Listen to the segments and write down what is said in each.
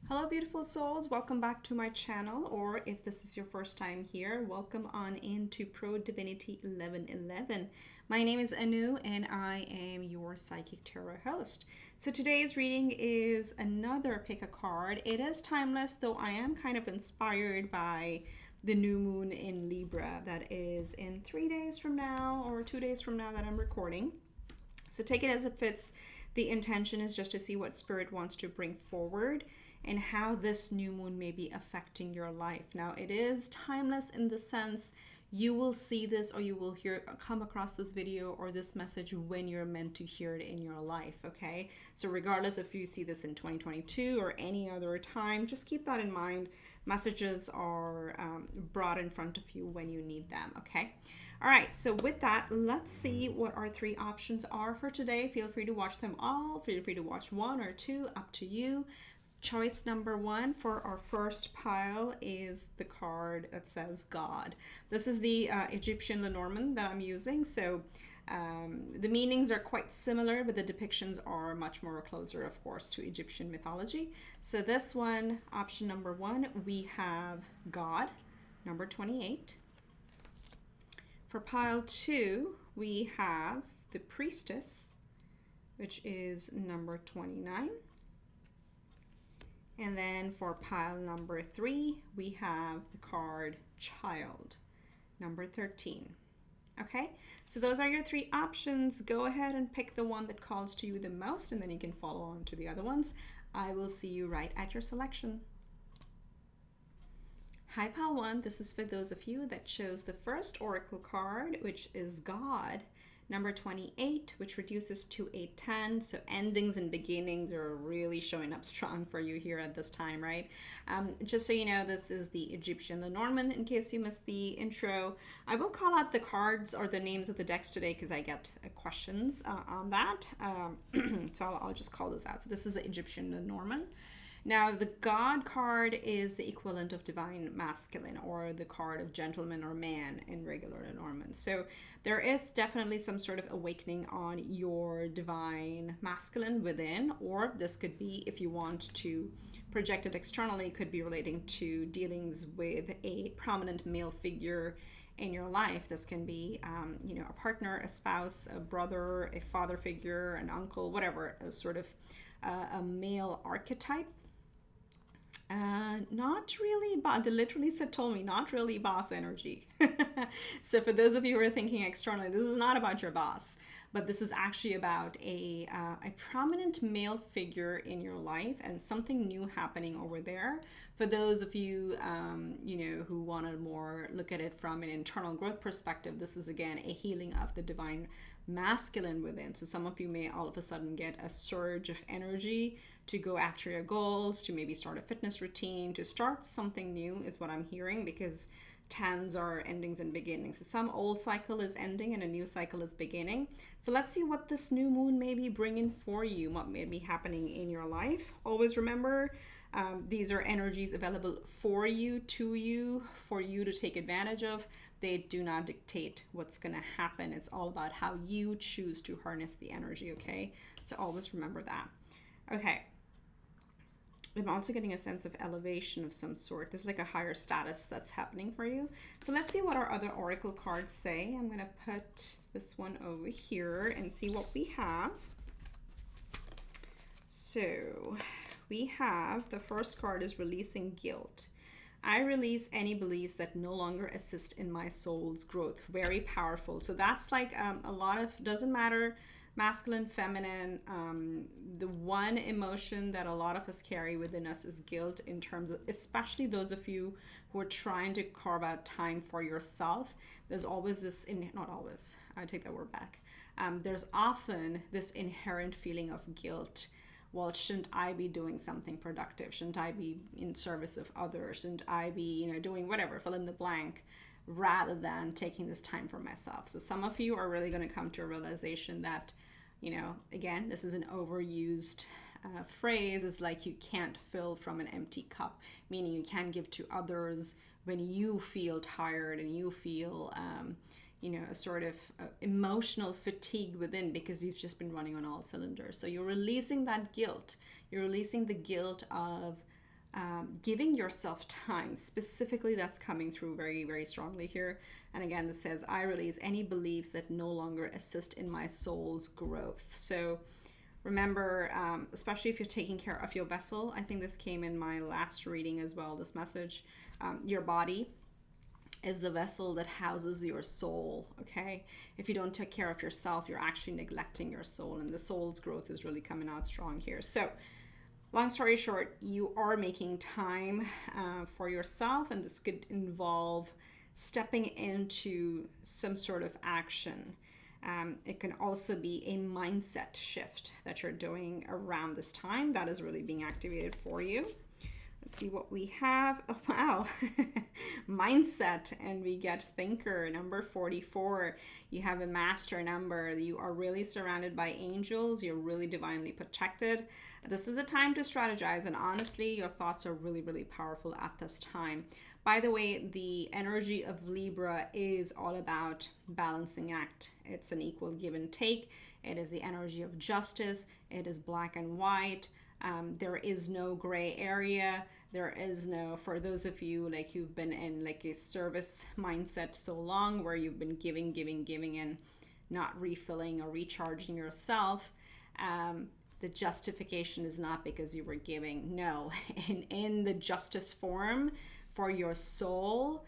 Hello beautiful souls, welcome back to my channel, or if this is your first time here, welcome on into ProDivinity 1111. My name is Anu and I am your Psychic Tarot host. So today's reading is another pick a card. It is timeless, though I am kind of inspired by the new moon in Libra that is in 3 days from now or 2 days from now that I'm recording. So take it as it fits. The intention is just to see what Spirit wants to bring forward and how this new moon may be affecting your life. Now, it is timeless in the sense you will see this or you will come across this video or this message when you're meant to hear it in your life, okay? So regardless if you see this in 2022 or any other time, just keep that in mind. Messages are brought in front of you when you need them, okay? All right, so with that, let's see what our 3 options are for today. Feel free to watch them all. Feel free to watch 1 or 2, up to you. Choice number 1 for our first pile is the card that says God. This is the Egyptian Lenormand that I'm using. So the meanings are quite similar, but the depictions are much more closer, of course, to Egyptian mythology. So this one, option number 1, we have God, number 28. For pile 2, we have the Priestess, which is number 29. And then for pile number 3, we have the card Child, number 13. Okay, so those are your 3 options. Go ahead and pick the one that calls to you the most, and then you can follow on to the other ones. I will see you right at your selection. Hi, pile 1. This is for those of you that chose the first oracle card, which is God. Number 28, which reduces to a 10. So endings and beginnings are really showing up strong for you here at this time, right? Just so you know, this is the Egyptian Lenormand, in case you missed the intro. I will call out the cards or the names of the decks today because I get questions on that. So I'll just call this out. So this is the Egyptian Lenormand. Now, the God card is the equivalent of divine masculine, or the card of gentleman or man in regular Lenormand. So there is definitely some sort of awakening on your divine masculine within, or this could be, if you want to project it externally, could be relating to dealings with a prominent male figure in your life. This can be, a partner, a spouse, a brother, a father figure, an uncle, whatever, a sort of a male archetype. Not really, but they literally told me not really boss energy. So for those of you who are thinking externally, this is not about your boss, but this is actually about a prominent male figure in your life and something new happening over there. For those of you, who want to more look at it from an internal growth perspective, this is again a healing of the divine masculine within. So some of you may all of a sudden get a surge of energy to go after your goals, to maybe start a fitness routine, to start something new is what I'm hearing, because 10s are endings and beginnings. So some old cycle is ending and a new cycle is beginning. So let's see what this new moon may be bringing for you, what may be happening in your life. Always remember, these are energies available for you, to you, for you to take advantage of. They do not dictate what's going to happen. It's all about how you choose to harness the energy, okay? So always remember that. Okay. I'm also getting a sense of elevation of some sort. There's like a higher status that's happening for you. So let's see what our other oracle cards say. I'm going to put this one over here and see what we have. So we have, the first card is releasing guilt. I release any beliefs that no longer assist in my soul's growth. Very powerful. So that's like a lot of, doesn't matter, masculine, feminine. The one emotion that a lot of us carry within us is guilt, in terms of, especially those of you who are trying to carve out time for yourself. There's always this, not always, I take that word back. There's often this inherent feeling of guilt. Well, shouldn't I be doing something productive? Shouldn't I be in service of others? Shouldn't I be, doing whatever, fill in the blank, rather than taking this time for myself? So some of you are really going to come to a realization that, again, this is an overused phrase. It's like you can't fill from an empty cup, meaning you can't give to others when you feel tired and you feel a sort of emotional fatigue within, because you've just been running on all cylinders. So you're releasing that guilt. You're releasing the guilt of giving yourself time. Specifically, that's coming through very, very strongly here. And again, this says, I release any beliefs that no longer assist in my soul's growth. So remember, especially if you're taking care of your vessel, I think this came in my last reading as well, this message, your body is the vessel that houses your soul, okay? If you don't take care of yourself, you're actually neglecting your soul, and the soul's growth is really coming out strong here. So long story short, you are making time for yourself, and this could involve stepping into some sort of action. It can also be a mindset shift that you're doing around this time that is really being activated for you. Let's see what we have. Oh, wow. Mindset, and we get thinker, number 44. You have a master number. You are really surrounded by angels. You're really divinely protected. This is a time to strategize, and honestly, your thoughts are really, really powerful at this time. By the way, the energy of Libra is all about balancing act. It's an equal give and take. It is the energy of justice. It is black and white. There is no gray area. There is no, for those of you like who've been in like a service mindset so long where you've been giving and not refilling or recharging yourself, the justification is not because you were giving. No, in the justice form for your soul,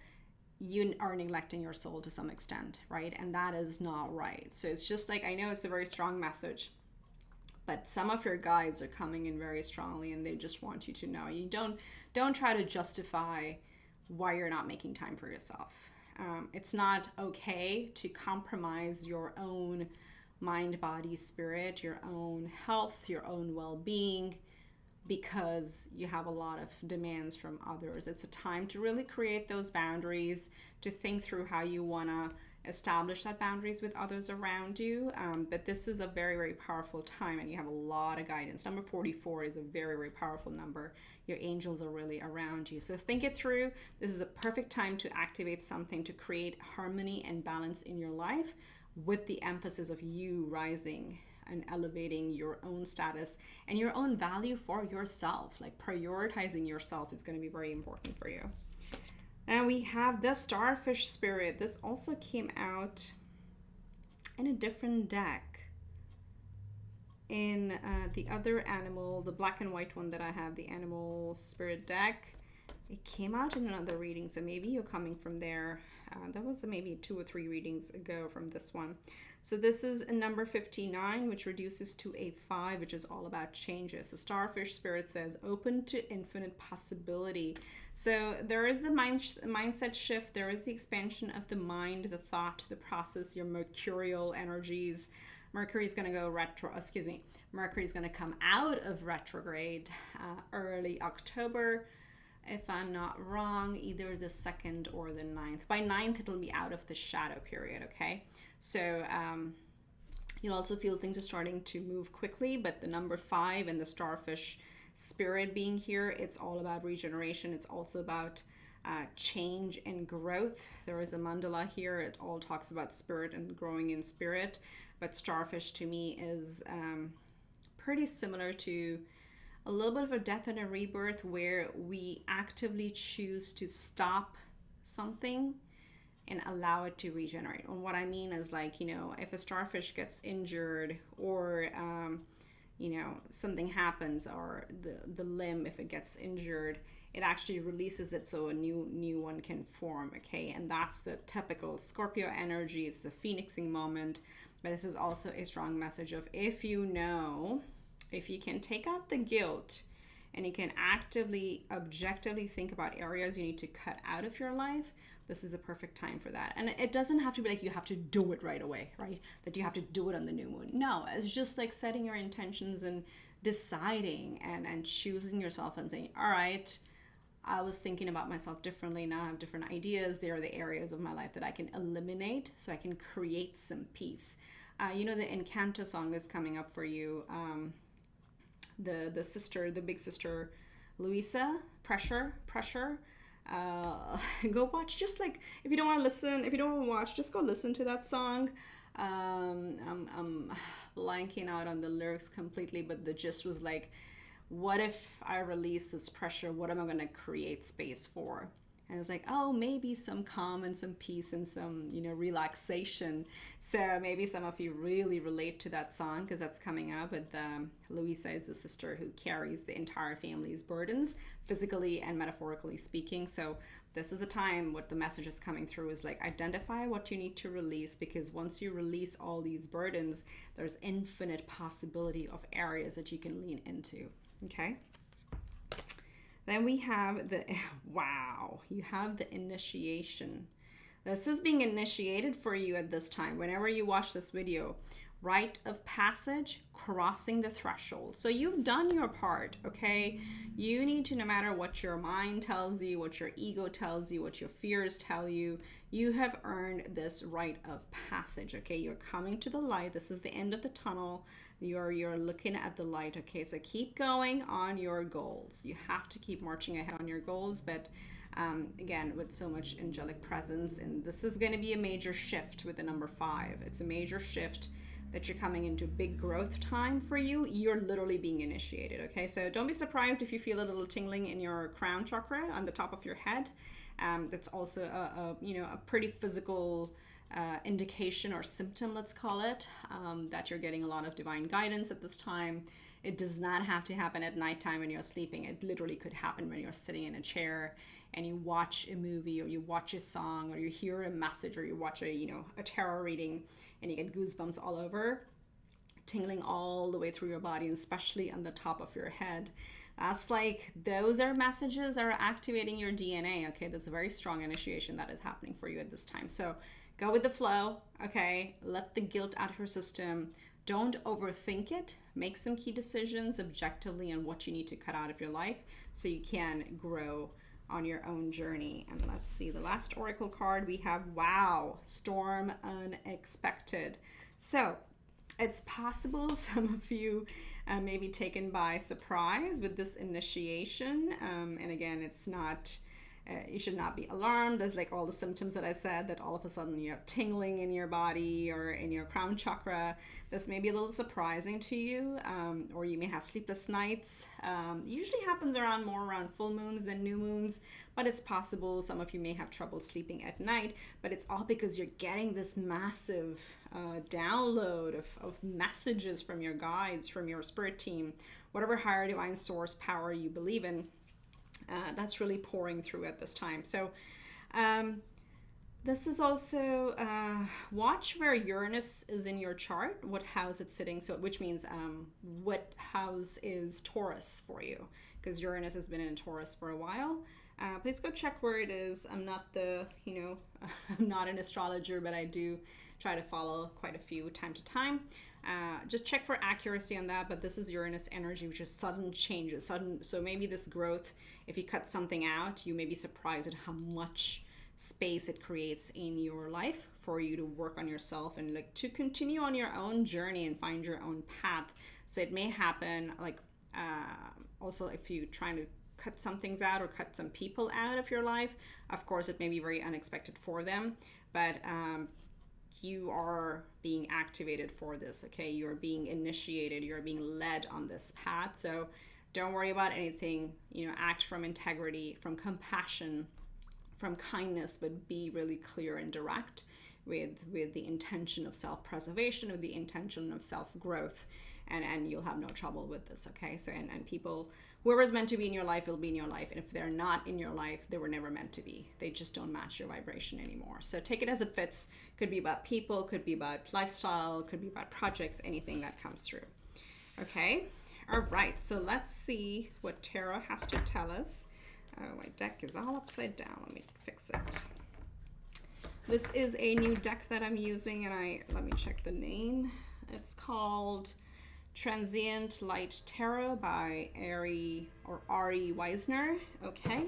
you are neglecting your soul to some extent, right? And that is not right. So it's just like, I know it's a very strong message, but some of your guides are coming in very strongly, and they just want you to know. You don't try to justify why you're not making time for yourself. It's not okay to compromise your own mind, body, spirit, your own health, your own well-being, because you have a lot of demands from others. It's a time to really create those boundaries, to think through how you want to establish that boundaries with others around you. But this is a very, very powerful time, and you have a lot of guidance. Number 44 is a very, very powerful number. Your angels are really around you. So think it through. This is a perfect time to activate something to create harmony and balance in your life, with the emphasis of you rising and elevating your own status and your own value for yourself. Like prioritizing yourself is going to be very important for you. And we have the starfish spirit. This also came out in a different deck. In the other animal, the black and white one that I have, the animal spirit deck, it came out in another reading. So maybe you're coming from there. That was maybe 2 or 3 readings ago from this one. So this is a number 59, which reduces to a 5, which is all about changes. The starfish spirit says, open to infinite possibility. So there is the mindset shift. There is the expansion of the mind, the thought, the process, your mercurial energies. Mercury is going to go Mercury is going to come out of retrograde early October. If I'm not wrong, either the 2nd or the 9th. By 9th, it'll be out of the shadow period, okay? So you'll also feel things are starting to move quickly, but the number 5 and the starfish spirit being here, it's all about regeneration. It's also about change and growth. There is a mandala here. It all talks about spirit and growing in spirit, but starfish to me is pretty similar to a little bit of a death and a rebirth, where we actively choose to stop something and allow it to regenerate. And what I mean is, like, you know, if a starfish gets injured, or you know, something happens, or the limb, if it gets injured, it actually releases it so a new one can form, okay? And that's the typical Scorpio energy. It's the phoenixing moment. But this is also a strong message of, if you can take out the guilt and you can actively, objectively think about areas you need to cut out of your life, this is a perfect time for that. And it doesn't have to be like you have to do it right away, right? That you have to do it on the new moon. No, it's just like setting your intentions and deciding and choosing yourself and saying, all right, I was thinking about myself differently. Now I have different ideas. There are the areas of my life that I can eliminate so I can create some peace. You know, the Encanto song is coming up for you. The big sister, Luisa, Pressure. Go watch, just like, if you don't want to watch, just go listen to that song. I'm blanking out on the lyrics completely, but the gist was like, what if I release this pressure? What am I going to create space for? And it was like, oh, maybe some calm and some peace and some, relaxation. So maybe some of you really relate to that song because that's coming up. But Louisa is the sister who carries the entire family's burdens, physically and metaphorically speaking. So this is a time what the message is coming through is like, identify what you need to release, because once you release all these burdens, there's infinite possibility of areas that you can lean into. Okay. Then we have you have the initiation. This is being initiated for you at this time. Whenever you watch this video, rite of passage, crossing the threshold. So you've done your part, okay? You need to, no matter what your mind tells you, what your ego tells you, what your fears tell you, you have earned this rite of passage, okay? You're coming to the light. This is the end of the tunnel. You're looking at the light, okay? So keep going on your goals. You have to keep marching ahead on your goals, but again, with so much angelic presence, and this is going to be a major shift with the number 5. It's a major shift that you're coming into big growth time for you. You're literally being initiated, okay? So don't be surprised if you feel a little tingling in your crown chakra on the top of your head. That's also a pretty physical indication or symptom, let's call it, that you're getting a lot of divine guidance at this time. It does not have to happen at nighttime when you're sleeping. It literally could happen when you're sitting in a chair and you watch a movie or you watch a song or you hear a message or you watch a tarot reading and you get goosebumps all over, tingling all the way through your body, and especially on the top of your head. That's like, those are messages that are activating your DNA, okay? That's a very strong initiation that is happening for you at this time. So go with the flow, okay? Let the guilt out of your system. Don't overthink it. Make some key decisions objectively on what you need to cut out of your life so you can grow on your own journey. And let's see, the last oracle card we have, wow, storm unexpected. So it's possible some of you may be taken by surprise with this initiation. And again, it's not, you should not be alarmed. There's like all the symptoms that I said, that all of a sudden you're tingling in your body or in your crown chakra. This may be a little surprising to you, or you may have sleepless nights. Usually happens more around full moons than new moons, but it's possible some of you may have trouble sleeping at night, but it's all because you're getting this massive download of messages from your guides, from your spirit team, whatever higher divine source power you believe in. That's really pouring through at this time. So this is also, watch where Uranus is in your chart, what house it's sitting. So which means what house is Taurus for you, because Uranus has been in Taurus for a while. Please go check where it is. I'm not I'm not an astrologer, but I do try to follow quite a few time to time. Just check for accuracy on that, but this is Uranus energy, which is sudden changes. So maybe this growth, if you cut something out, you may be surprised at how much space it creates in your life for you to work on yourself and like to continue on your own journey and find your own path. So it may happen like also if you're trying to cut some things out or cut some people out of your life, of course it may be very unexpected for them, but you are being activated for this, okay? You're being initiated, you're being led on this path. So don't worry about anything, act from integrity, from compassion, from kindness, but be really clear and direct with the intention of self-preservation, with the intention of self-growth, and you'll have no trouble with this, okay? So, and people, whoever's meant to be in your life will be in your life, and if they're not in your life, they were never meant to be. They just don't match your vibration anymore. So take it as it fits. Could be about people, could be about lifestyle, could be about projects, anything that comes through. Okay, all right, so let's see what tarot has to tell us. Oh, my deck is all upside down. Let me fix it. This is a new deck that I'm using, and let me check the name. It's called Transient Light Tarot by Ari Weisner. Okay,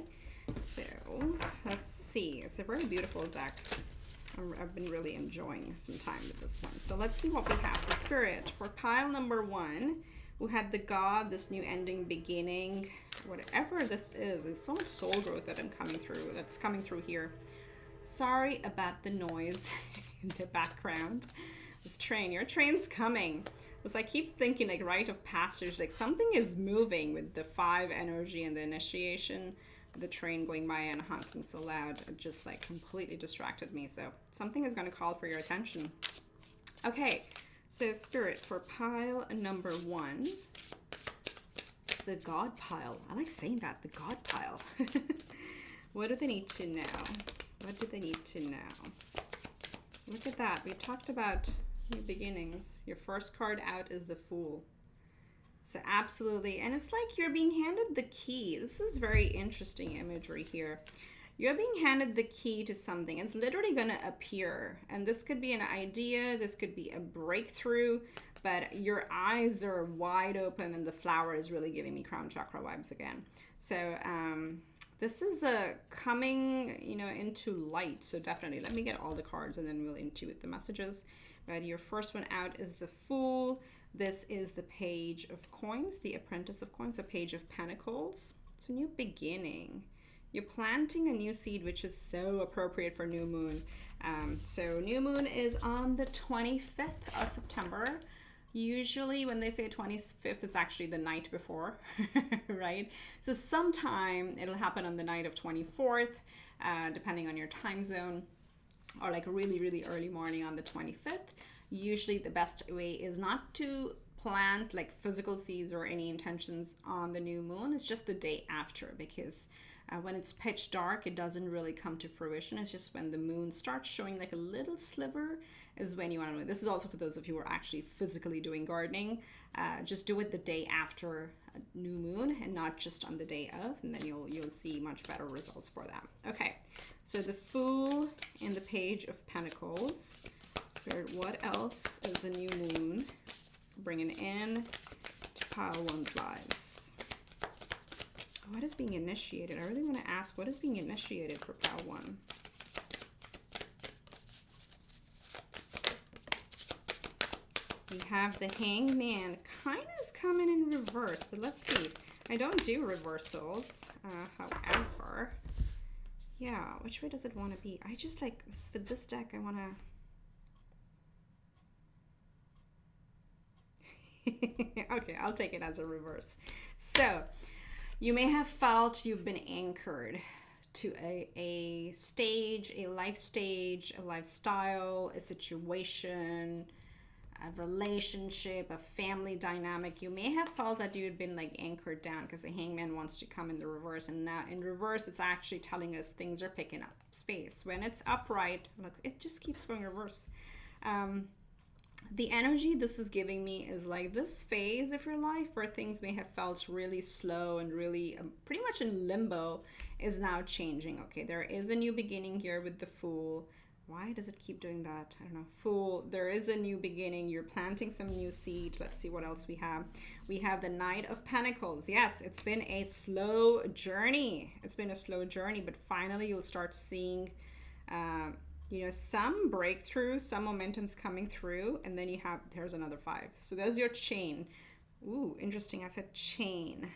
so let's see. It's a very beautiful deck. I've been really enjoying some time with this one. So let's see what we have. So Spirit, for pile number 1, who had the God, this new ending, beginning, whatever this is. There's so much soul growth that's coming through here. Sorry about the noise in the background. Your train's coming. Because I keep thinking like rite of passage, like something is moving with the 5 energy and the initiation, the train going by and honking so loud, it just like completely distracted me. So something is going to call for your attention. Okay, so Spirit, for pile number 1, the God pile. I like saying that, the God pile. What do they need to know? What do they need to know? Look at that. We talked about new beginnings. Your first card out is the Fool. So absolutely. And it's like you're being handed the key. This is very interesting imagery here. You're being handed the key to something. It's literally going to appear. And this could be an idea. This could be a breakthrough. But your eyes are wide open and the flower is really giving me crown chakra vibes again. So this is a coming, you know, into light. So definitely let me get all the cards and then we'll intuit the messages. But your first one out is the Fool. This is the Page of Coins, the Apprentice of Coins, a Page of Pentacles. It's a new beginning. You're planting a new seed, which is so appropriate for new moon. So new moon is on the 25th of September. Usually when they say 25th, it's actually the night before, right? So sometime it'll happen on the night of 24th, depending on your time zone, or like really, really early morning on the 25th. Usually the best way is not to plant like physical seeds or any intentions on the new moon. It's just the day after, because when it's pitch dark, it doesn't really come to fruition. It's just when the moon starts showing like a little sliver is when you want to do it. This is also for those of you who are actually physically doing gardening. Just do it the day after a new moon and not just on the day of, and then you'll see much better results for that. Okay, so the Fool and the Page of Pentacles. Spirit, what else is a new moon bringing in to pile 1's lives? What is being initiated? I really want to ask, what is being initiated for pile 1? We have the Hangman. Kind of is coming in reverse, but let's see. I don't do reversals. However, yeah, which way does it want to be? I just like, with this deck, I want to... Okay, I'll take it as a reverse. So, you may have felt you've been anchored to a stage, a life stage, a lifestyle, a situation, a relationship, a family dynamic. You may have felt that you had been like anchored down because the Hangman wants to come in the reverse. And now in reverse, it's actually telling us things are picking up space. When it's upright, look, it just keeps going reverse. The energy this is giving me is like this phase of your life where things may have felt really slow and really pretty much in limbo is now changing. Okay, there is a new beginning here with the Fool. Why does it keep doing that? I don't know. Fool, there is a new beginning. You're planting some new seed. Let's see what else we have. We have the Knight of Pentacles. Yes, it's been a slow journey. It's been a slow journey, but finally you'll start seeing you know, some breakthrough, some momentum's coming through, and then you have, there's another 5. So there's your chain. Ooh, interesting. I said chain.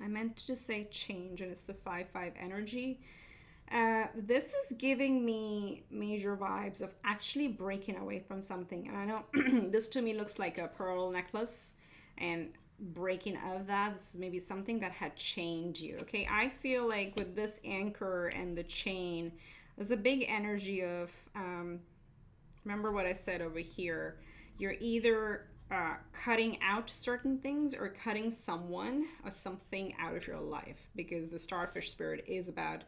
I meant to say change, and it's the 5-5 energy. This is giving me major vibes of actually breaking away from something. And I know this to me looks like a pearl necklace, and breaking out of that, this is maybe something that had chained you. Okay, I feel like with this anchor and the chain, there's a big energy of, remember what I said over here, you're either cutting out certain things or cutting someone or something out of your life, because the Starfish Spirit is about,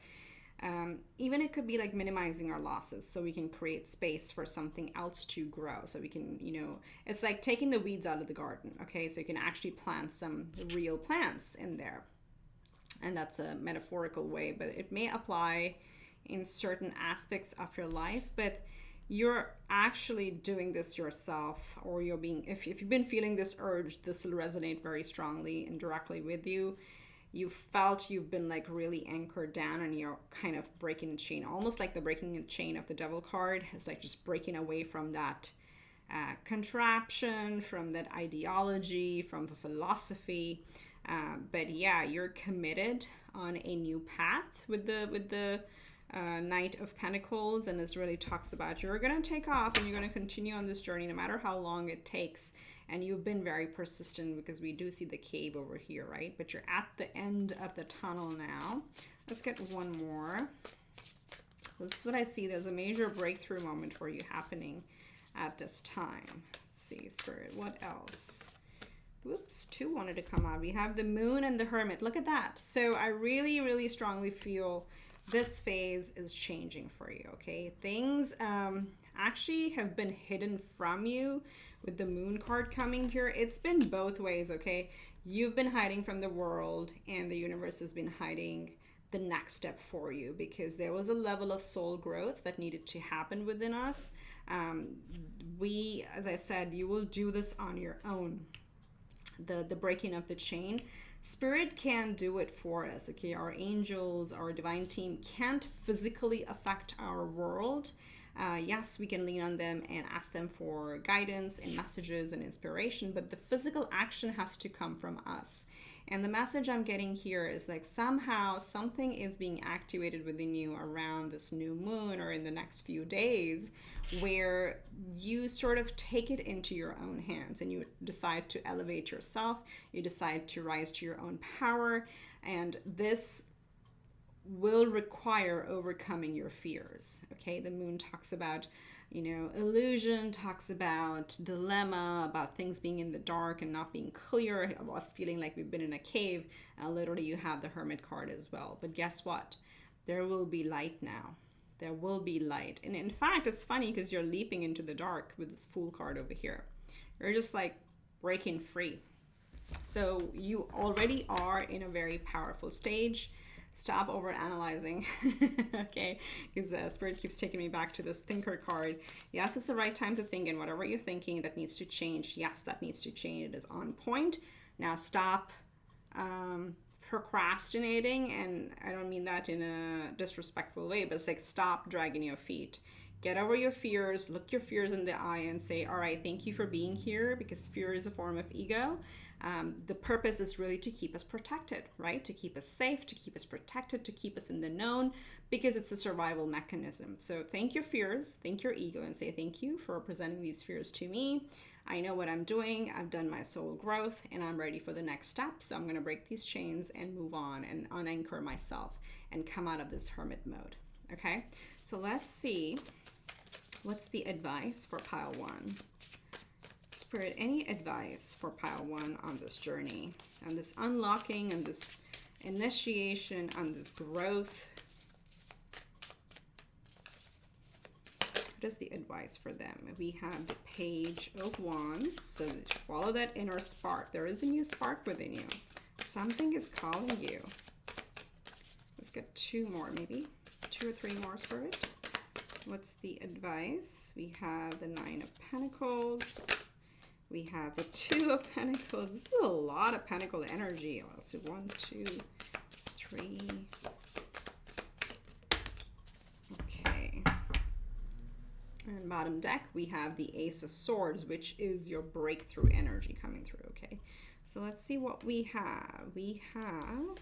even it could be like minimizing our losses so we can create space for something else to grow. So we can, you know, it's like taking the weeds out of the garden, okay? So you can actually plant some real plants in there. And that's a metaphorical way, but it may apply in certain aspects of your life, but you're actually doing this yourself, or you're being, if you've been feeling this urge, this will resonate very strongly and directly with you. You felt you've been like really anchored down and you're kind of breaking a chain, almost like the breaking a chain of the Devil card. It's like just breaking away from that contraption, from that ideology, from the philosophy. But yeah, you're committed on a new path with the Knight of Pentacles, and this really talks about you're going to take off and you're going to continue on this journey no matter how long it takes. and you've been very persistent, because we do see the cave over here, right? But you're at the end of the tunnel now. Let's get one more. This is what I see. There's a major breakthrough moment for you happening at this time. Let's see, Spirit, what else? Whoops, 2 wanted to come out. We have the Moon and the Hermit. Look at that. So I really, really strongly feel this phase is changing for you, okay? Things actually have been hidden from you with the Moon card coming here. It's been both ways, okay? You've been hiding from the world, and the universe has been hiding the next step for you, because there was a level of soul growth that needed to happen within us. As I said, you will do this on your own. The breaking of the chain, Spirit can do it for us, okay? Our angels, our divine team can't physically affect our world. Yes, we can lean on them and ask them for guidance and messages and inspiration, but the physical action has to come from us. And the message I'm getting here is like, somehow something is being activated within you around this new moon or in the next few days, where you sort of take it into your own hands and you decide to elevate yourself. You decide to rise to your own power. And this will require overcoming your fears. Okay, the moon talks about, you know, illusion, talks about dilemma, about things being in the dark and not being clear, us feeling like we've been in a cave. Literally, you have the Hermit card as well. But guess what? There will be light now. There will be light. And in fact, it's funny because you're leaping into the dark with this Fool card over here. You're just like breaking free. So you already are in a very powerful stage. Stop over analyzing, okay? Because Spirit keeps taking me back to this Thinker card. Yes, it's the right time to think, and whatever you're thinking that needs to change, yes, that needs to change. It is on point. Now stop procrastinating, and I don't mean that in a disrespectful way, but it's like, stop dragging your feet. Get over your fears, look your fears in the eye and say, all right, thank you for being here, because fear is a form of ego. The purpose is really to keep us protected, right? To keep us safe, to keep us protected, to keep us in the known, because it's a survival mechanism. So thank your fears, thank your ego, and say, thank you for presenting these fears to me. I know what I'm doing. I've done my soul growth, and I'm ready for the next step. So I'm going to break these chains and move on and unanchor myself and come out of this hermit mode. Okay, so let's see. What's the advice for pile 1? Spirit, any advice for pile 1 on this journey, on this unlocking, on this initiation, on this growth? What is the advice for them? We have the Page of Wands. So follow that inner spark. There is a new spark within you. Something is calling you. Let's get 2 more, maybe 2 or 3 more, Spirit. What's the advice? We have the 9 of Pentacles. We have the 2 of Pentacles. This is a lot of Pentacle energy. Let's see, 1, 2, 3. Okay. And bottom deck, we have the Ace of Swords, which is your breakthrough energy coming through. Okay. So let's see what we have. We have...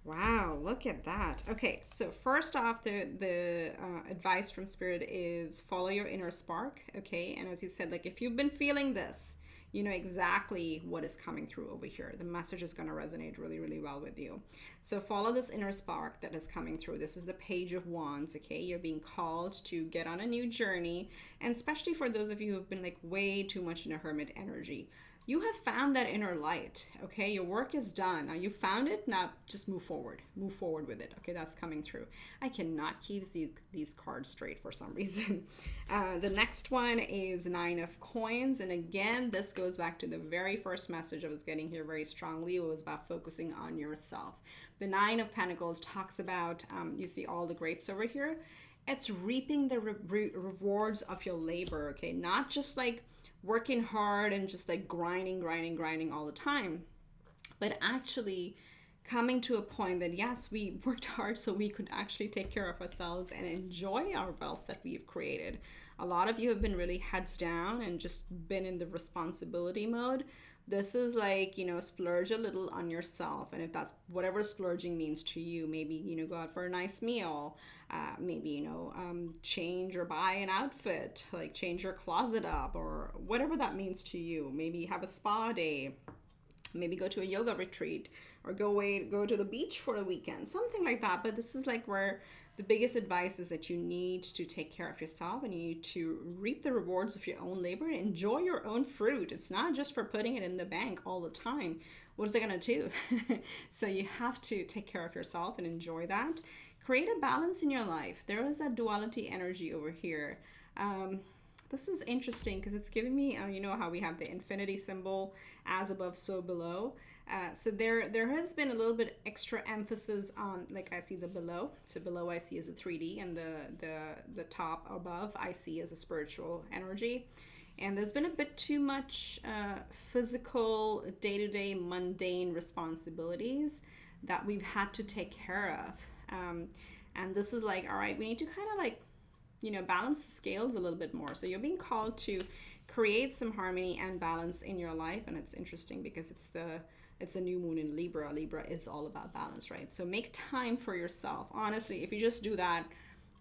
Wow, look at that. Okay, so first off, the advice from Spirit is follow your inner spark, okay? And as you said, like, if you've been feeling this, you know exactly what is coming through over here. The message is going to resonate really, really well with you. So follow this inner spark that is coming through. This is the Page of Wands, okay? You're being called to get on a new journey, and especially for those of you who have been like way too much in a hermit energy. You have found that inner light, okay? Your work is done. Now you found it, now just move forward. Move forward with it, okay? That's coming through. I cannot keep these cards straight for some reason. The next one is 9 of Coins. And again, this goes back to the very first message I was getting here very strongly. It was about focusing on yourself. The 9 of Pentacles talks about, you see all the grapes over here? It's reaping the rewards of your labor, okay? Not just like working hard and just like grinding all the time, but actually coming to a point that yes, we worked hard so we could actually take care of ourselves and enjoy our wealth that we've created. A lot of you have been really heads down and just been in the responsibility mode, This is like, splurge a little on yourself. And if that's whatever splurging means to you, maybe, go out for a nice meal, maybe, change or buy an outfit, like change your closet up or whatever that means to you. Maybe have a spa day, maybe go to a yoga retreat or go to the beach for a weekend, something like that. But this is like where the biggest advice is that you need to take care of yourself and you need to reap the rewards of your own labor and enjoy your own fruit. It's not just for putting it in the bank all the time. What is it going to do? So you have to take care of yourself and enjoy that. Create a balance in your life. There is that duality energy over here. This is interesting because it's giving me, you know how we have the infinity symbol, as above, so below. So there has been a little bit extra emphasis on, like, I see the below. So below I see as a 3D, and the top above I see as a spiritual energy. And there's been a bit too much physical, day-to-day, mundane responsibilities that we've had to take care of. And this is like, all right, we need to kind of like, balance the scales a little bit more. So you're being called to create some harmony and balance in your life. And it's interesting because it's a new moon in Libra. Libra is all about balance, right? So make time for yourself. Honestly, if you just do that,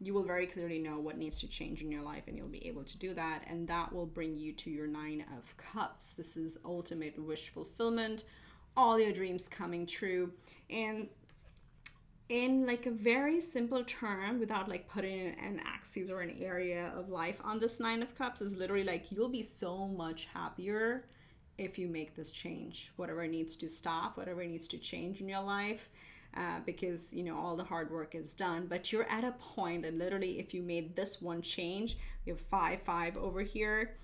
you will very clearly know what needs to change in your life, and you'll be able to do that. And that will bring you to your 9 of Cups. This is ultimate wish fulfillment, all your dreams coming true. And in like a very simple term, without like putting an axis or an area of life on this 9 of Cups, is literally like you'll be so much happier if you make this change, whatever needs to stop, whatever needs to change in your life, because all the hard work is done. But you're at a point, and literally if you made this one change, we have 5 over here,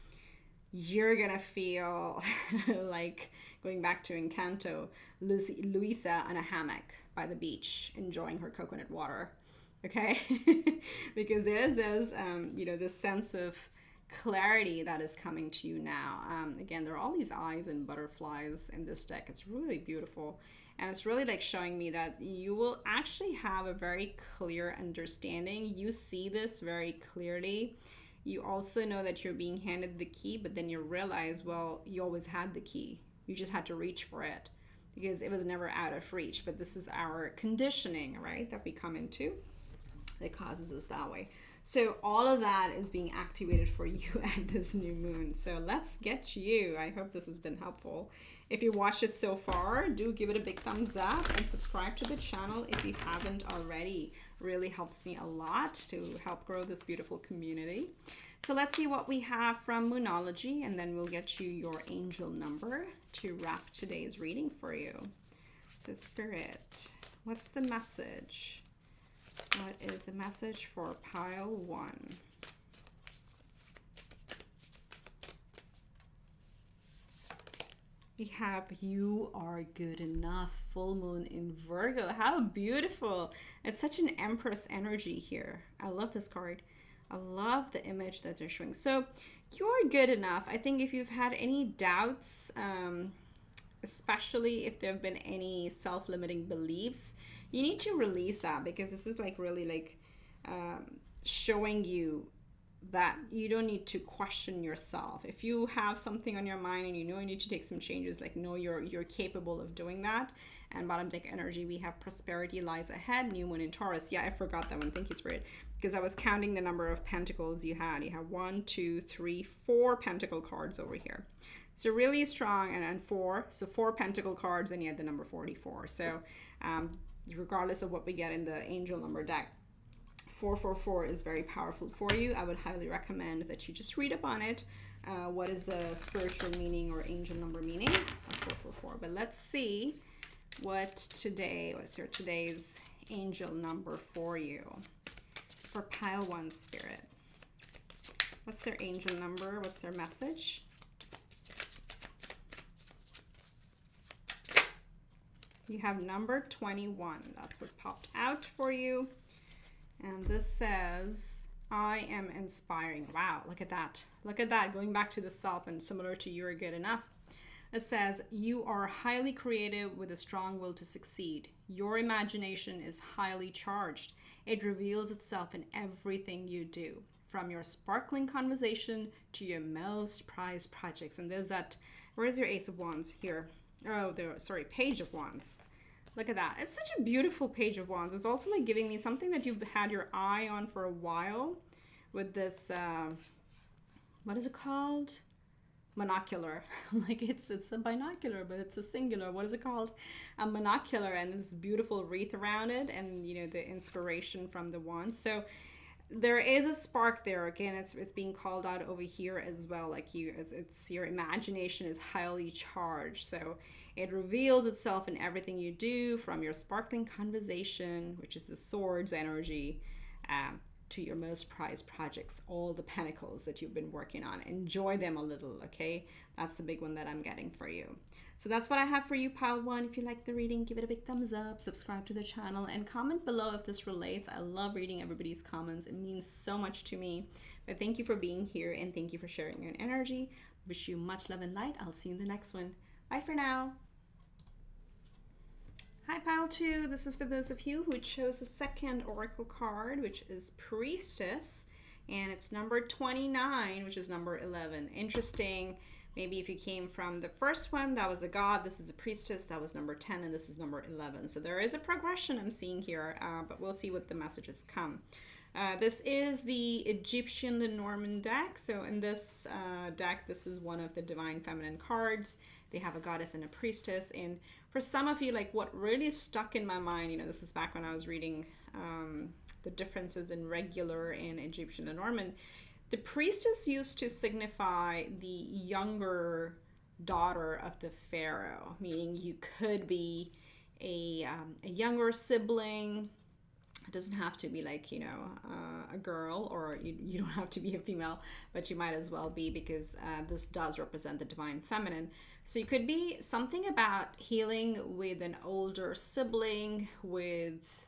you're gonna feel like going back to Encanto, Luisa on a hammock by the beach enjoying her coconut water. Okay. Because there's this sense of clarity that is coming to you now. Again, there are all these eyes and butterflies in this deck. It's really beautiful, and it's really like showing me that you will actually have a very clear understanding. You see this very clearly. You also know that you're being handed the key, but then you realize, well, you always had the key. You just had to reach for it because it was never out of reach. But this is our conditioning, right, that we come into that causes us that way. So all of that is being activated for you at this new moon. So let's get you. I hope this has been helpful. If you watched it so far, do give it a big thumbs up and subscribe to the channel if you haven't already. Really helps me a lot to help grow this beautiful community. So let's see what we have from Moonology, and then we'll get you your angel number to wrap today's reading for you. So Spirit, what's the message? What is the message for pile 1? We have you are good enough, full moon in Virgo. How beautiful. It's such an Empress energy here. I love this card. I love the image that they're showing. So you're good enough. I think if you've had any doubts, especially if there have been any self-limiting beliefs, you need to release that, because this is like really like showing you that you don't need to question yourself. If you have something on your mind and you know you need to take some changes, like know you're capable of doing that. And bottom deck energy, we have prosperity lies ahead, new moon in Taurus. Yeah, I forgot that one. Thank you, Spirit, because I was counting the number of pentacles you had. You have 1, 2, 3, 4 pentacle cards over here. So really strong, and 4. So 4 pentacle cards, and you had the number 44. So regardless of what we get in the angel number deck, 444 is very powerful for you. I would highly recommend that you just read up on it. What is the spiritual meaning or angel number meaning of 444? But let's see what's your today's angel number for you. For pile 1, Spirit, what's their angel number? What's their message? You have number 21. That's what popped out for you. And this says, I am inspiring. Wow, look at that. Look at that. Going back to the self, and similar to you're good enough. It says, you are highly creative with a strong will to succeed. Your imagination is highly charged. It reveals itself in everything you do, from your sparkling conversation to your most prized projects. And there's that Where is your Ace of Wands? Here. Oh, there. Sorry, Page of Wands. Look at that. It's such a beautiful Page of Wands. It's also like giving me something that you've had your eye on for a while with this, what is it called? Monocular. Like it's a binocular, but it's a singular. What is it called? A monocular, and this beautiful wreath around it, and you know, the inspiration from the wand. So there is a spark there. Again, it's being called out over here as well. Like it's your imagination is highly charged. So it reveals itself in everything you do, from your sparkling conversation, which is the swords energy, to your most prized projects, all the pentacles that you've been working on. Enjoy them a little, okay? That's the big one that I'm getting for you. So that's what I have for you, pile one. If you like the reading, give it a big thumbs up, subscribe to the channel, and comment below if this relates. I love reading everybody's comments. It means so much to me. But thank you for being here, and thank you for sharing your energy. Wish you much love and light. I'll see you in the next one. Bye for now. Hi, pile two. This is for those of you who chose the second oracle card, which is Priestess, and it's number 29, which is number 11. Interesting. Maybe if you came from the first one, that was a god. This is a priestess. That was number 10, and this is number 11. So there is a progression I'm seeing here, but we'll see what the messages come. This is the Egyptian Lenormand deck. So in this deck, this is one of the divine feminine cards. They have a goddess and a priestess. And for some of you, like what really stuck in my mind, you know, this is back when I was reading the differences in regular and Egyptian Lenormand. The priestess used to signify the younger daughter of the pharaoh, meaning you could be a younger sibling. It doesn't have to be like, you know, a girl, or you don't have to be a female, but you might as well be, because this does represent the divine feminine. So you could be something about healing with an older sibling, with,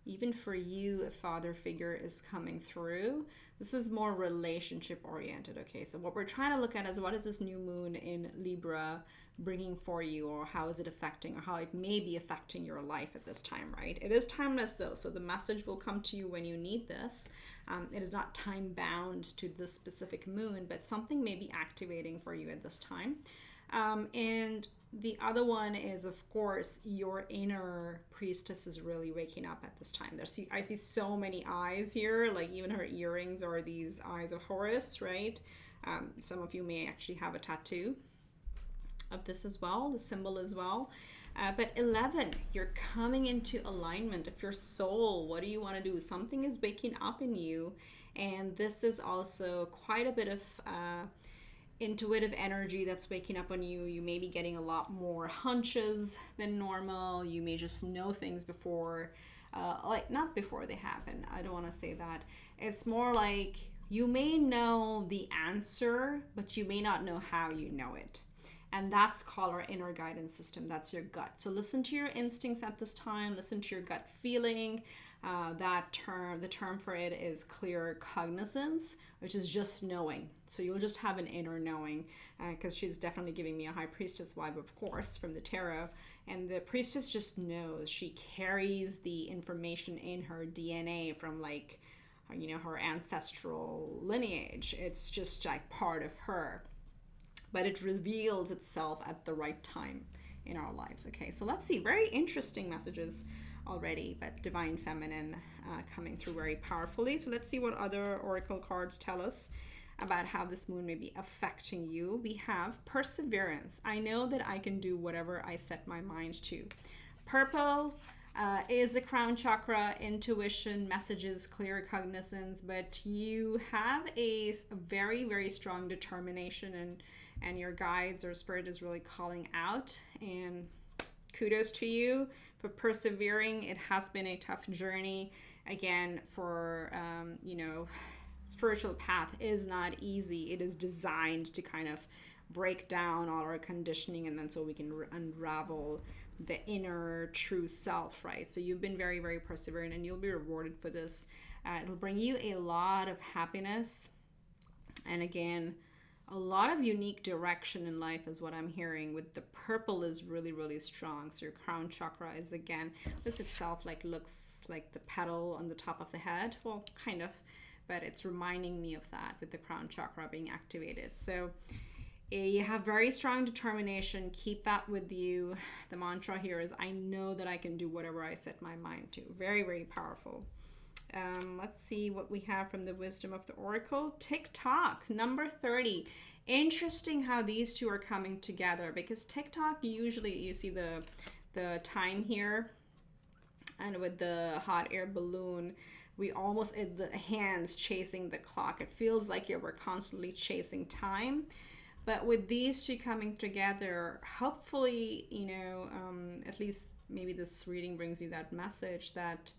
even for you, a father figure is coming through. This is more relationship oriented, okay? So what we're trying to look at is, what is this new moon in Libra bringing for you, or how is it affecting, or how it may be affecting your life at this time, right? It is timeless though, so the message will come to you when you need this. It is not time bound to this specific moon, but something may be activating for you at this time. And the other one is, of course, your inner priestess is really waking up at this time. I see so many eyes here, like even her earrings are these eyes of Horus, right? Some of you may actually have a tattoo of this as well, the symbol as well. But 11, you're coming into alignment of your soul. What do you want to do? Something is waking up in you, and this is also quite a bit of intuitive energy that's waking up on you. You may be getting a lot more hunches than normal. You may just know things before, like not before they happen. I don't want to say that. It's more like you may know the answer, but you may not know how you know it. And that's called our inner guidance system. That's your gut. So listen to your instincts at this time. Listen to your gut feeling. The term for it is clear cognizance, which is just knowing. So you'll just have an inner knowing, because she's definitely giving me a high priestess vibe, of course, from the tarot. And the priestess just knows. She carries the information in her DNA from, like, you know, her ancestral lineage. It's just like part of her, but it reveals itself at the right time in our lives. Okay, so let's see. Very interesting messages already, but divine feminine coming through very powerfully. So let's see what other oracle cards tell us about how this moon may be affecting you. We have perseverance. I know that I can do whatever I set my mind to. Purple is the crown chakra, intuition, messages, clear cognizance, but you have a very, very strong determination, and your guides or spirit is really calling out, and kudos to you for persevering. It has been a tough journey. Again, for, you know, spiritual path is not easy. It is designed to kind of break down all our conditioning, and then so we can unravel the inner true self, right? So you've been very, very perseverant, and you'll be rewarded for this. It'll bring you a lot of happiness, and again, a lot of unique direction in life is what I'm hearing. With the purple is really, really strong. So your crown chakra is, again, this itself like looks like the petal on the top of the head. Well, kind of, but it's reminding me of that with the crown chakra being activated. So You have very strong determination. Keep that with you. The mantra here is, I know that I can do whatever I set my mind to. Very, very powerful. Let's see what we have from the wisdom of the oracle. TikTok, number 30. Interesting how these two are coming together, because TikTok, usually you see the time here, and with the hot air balloon, we almost, the hands chasing the clock. It feels like we're constantly chasing time. But with these two coming together, hopefully, at least maybe this reading brings you that message that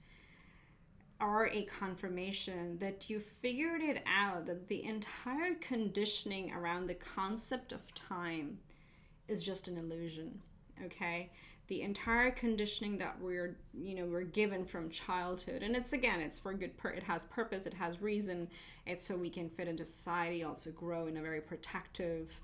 are a confirmation that you figured it out, that the entire conditioning around the concept of time is just an illusion, okay? The entire conditioning that we're given from childhood, and it's for good, it has purpose, it has reason, it's so we can fit into society, also grow in a very protective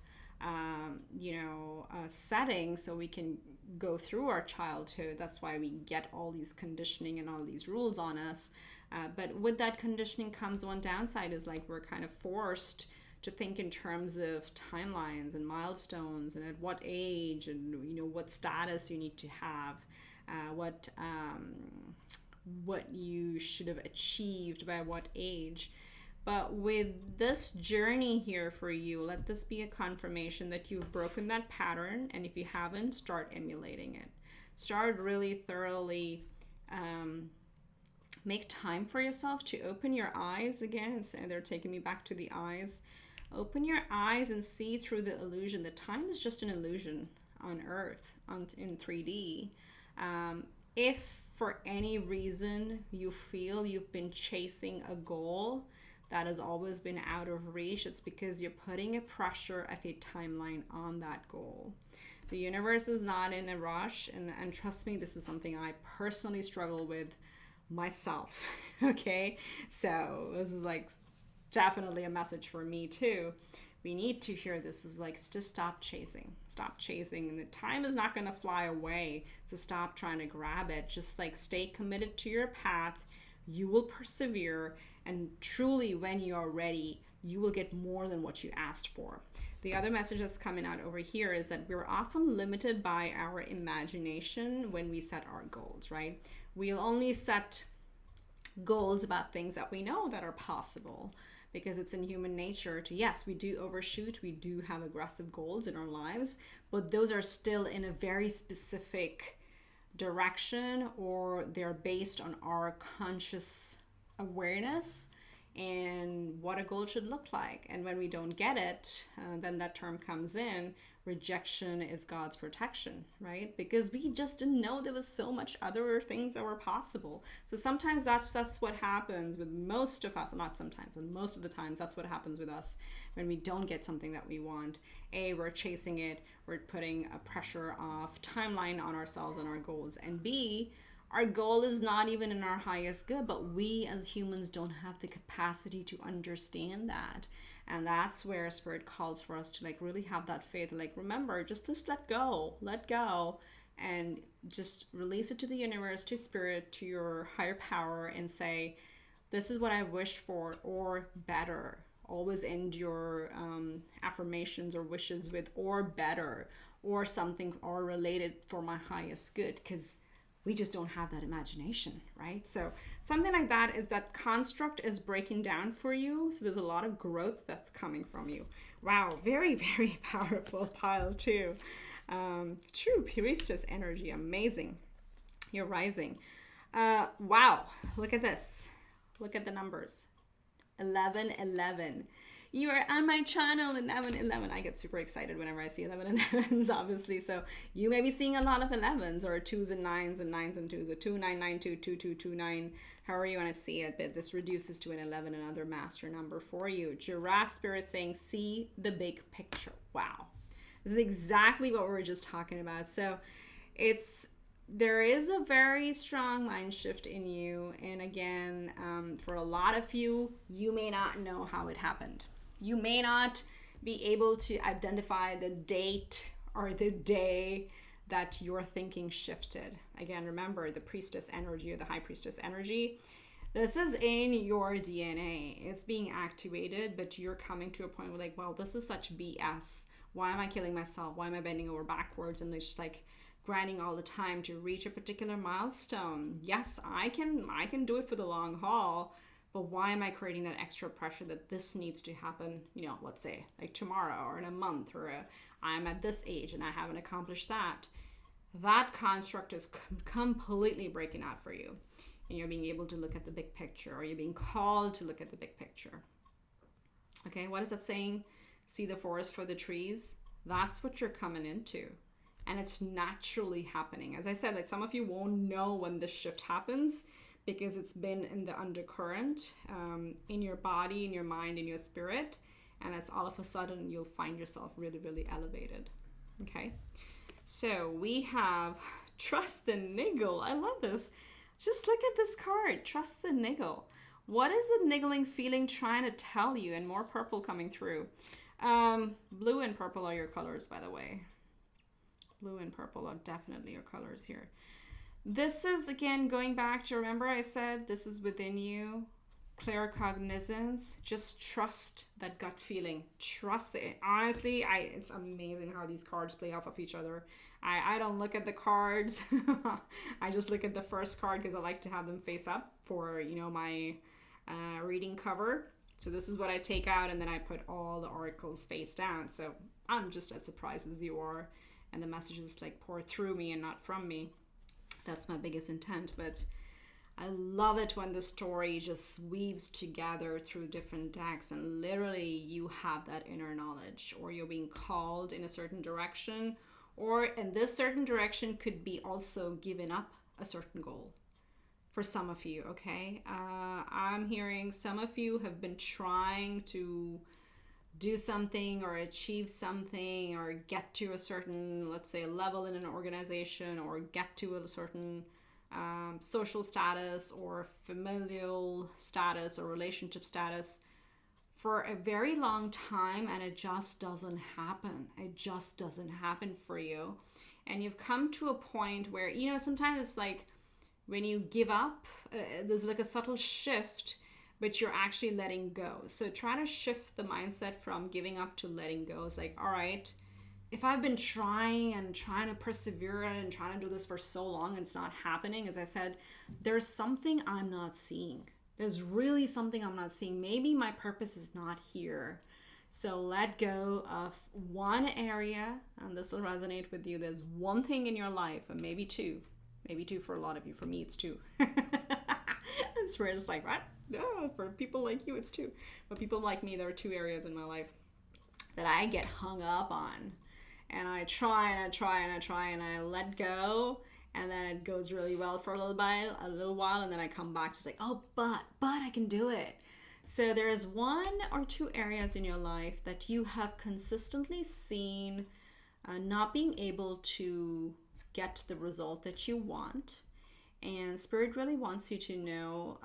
setting, so we can go through our childhood. That's why we get all these conditioning and all these rules on us. But with that conditioning comes one downside, is like we're kind of forced to think in terms of timelines and milestones, and at what age, and what status you need to have, what you should have achieved by what age. But with this journey here for you, let this be a confirmation that you've broken that pattern. And if you haven't, start emulating it. Start really thoroughly, make time for yourself to open your eyes again. And they're taking me back to the eyes. Open your eyes and see through the illusion. The time is just an illusion on Earth, in 3D. If for any reason you feel you've been chasing a goal that has always been out of reach, it's because you're putting a pressure of a timeline on that goal. The universe is not in a rush, and trust me, this is something I personally struggle with myself. Okay, so this is like definitely a message for me too. We need to hear this, is like, just stop chasing, and the time is not going to fly away, so stop trying to grab it. Just like stay committed to your path. You will persevere, and truly when you are ready, you will get more than what you asked for. The other message that's coming out over here is that we're often limited by our imagination when we set our goals, right? We'll only set goals about things that we know that are possible, because it's in human nature to, yes, we do overshoot, we do have aggressive goals in our lives, but those are still in a very specific direction, or they're based on our conscious awareness and what a goal should look like. And when we don't get it, then that term comes in, rejection is God's protection, right? Because we just didn't know there was so much other things that were possible. So sometimes that's what happens with most of us. Not sometimes, but most of the times that's what happens with us when we don't get something that we want. A, we're chasing it, we're putting a pressure of timeline on ourselves and our goals. And B, our goal is not even in our highest good, but we as humans don't have the capacity to understand that. And that's where Spirit calls for us to like really have that faith. Like, remember, just let go, and just release it to the universe, to Spirit, to your higher power, and say, this is what I wish for, or better. Always end your affirmations or wishes with or better, or something or related for my highest good, because we just don't have that imagination, right? So something like that is that construct is breaking down for you. So there's a lot of growth that's coming from you. Wow, very, very powerful pile too. True priestess energy, amazing. You're rising. Wow, look at this. Look at the numbers. 1111. You are on my channel, 1111. I get super excited whenever I see 1111s, obviously. So you may be seeing a lot of 11s, or 2s and 9s and 9s and 2s, or 2992, 2229, however you want to see it. But this reduces to an 11, another master number for you. Giraffe Spirit saying, see the big picture. Wow. This is exactly what we were just talking about. So there is a very strong mind shift in you. And again, for a lot of you, you may not know how it happened. You may not be able to identify the date or the day that your thinking shifted. Again, remember the priestess energy or the high priestess energy. This is in your DNA. It's being activated, but you're coming to a point where like, well, this is such BS. Why am I killing myself? Why am I bending over backwards and just like grinding all the time to reach a particular milestone? Yes, I can do it for the long haul, but why am I creating that extra pressure that this needs to happen, you know, let's say like tomorrow or in a month, or I'm at this age and I haven't accomplished that? That construct is completely breaking out for you. And you're being able to look at the big picture, or you're being called to look at the big picture. Okay, what is that saying? See the forest for the trees. That's what you're coming into. And it's naturally happening. As I said, like some of you won't know when this shift happens because it's been in the undercurrent, in your body, in your mind, in your spirit. And it's all of a sudden you'll find yourself really, really elevated. Okay. So we have trust the niggle. I love this. Just look at this card. Trust the niggle. What is the niggling feeling trying to tell you? And more purple coming through. Blue and purple are your colors, by the way. Blue and purple are definitely your colors here. This is, again, going back to, remember I said this is within you. Claircognizance. Just trust that gut feeling. Trust it. Honestly, it's amazing how these cards play off of each other. I don't look at the cards. I just look at the first card because I like to have them face up for, you know, my reading cover. So this is what I take out, and then I put all the oracles face down. So I'm just as surprised as you are, and the messages like pour through me and not from me. That's my biggest intent. But I love it when the story just weaves together through different decks, and literally you have that inner knowledge, or you're being called in a certain direction, or in this certain direction could be also giving up a certain goal. For some of you, okay? I'm hearing some of you have been trying to do something or achieve something or get to a certain, let's say, level in an organization, or get to a certain social status or familial status or relationship status for a very long time, and it just doesn't happen. It just doesn't happen for you. And you've come to a point where, you know, sometimes it's like, when you give up, there's like a subtle shift, but you're actually letting go. So try to shift the mindset from giving up to letting go. It's like, all right, if I've been trying to persevere and trying to do this for so long and it's not happening, as I said, there's something I'm not seeing. There's really something I'm not seeing. Maybe my purpose is not here. So let go of one area, and this will resonate with you. There's one thing in your life, and maybe two. Maybe two for a lot of you. For me, it's two. It's where it's like, what? No, for people like you, it's two. But people like me, there are two areas in my life that I get hung up on. And I try and I try and I try and I let go. And then it goes really well for a little while. And then I come back to like, oh, but I can do it. So there's one or two areas in your life that you have consistently seen not being able to get the result that you want. And Spirit really wants you to know,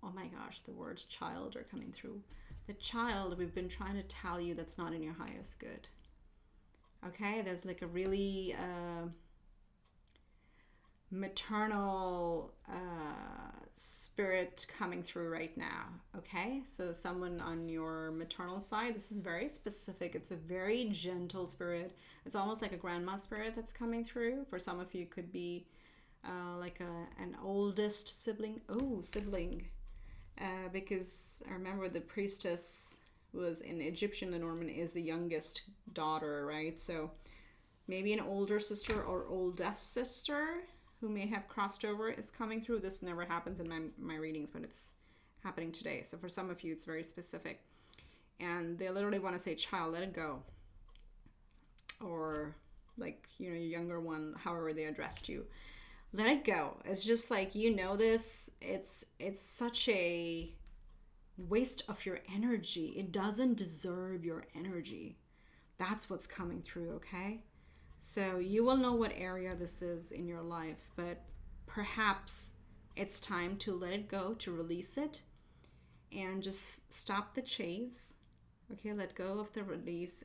oh my gosh, the words child are coming through. The child, we've been trying to tell you, that's not in your highest good. Okay, there's like a really maternal spirit coming through right now. Okay, so someone on your maternal side, this is very specific. It's a very gentle spirit. It's almost like a grandma spirit that's coming through. For some of you, it could be like an oldest sibling. Oh, sibling. Because I remember the priestess was in Egyptian Lenormand is the youngest daughter, right? So maybe an older sister or oldest sister who may have crossed over is coming through. This never happens in my readings, but it's happening today. So for some of you, it's very specific. And they literally want to say, child, let it go. Or like, you know, your younger one, however they addressed you. Let it go. It's just like, you know this, it's such a waste of your energy. It doesn't deserve your energy. That's what's coming through, okay? So you will know what area this is in your life, but perhaps it's time to let it go, to release it, and just stop the chase. Okay, let go of the release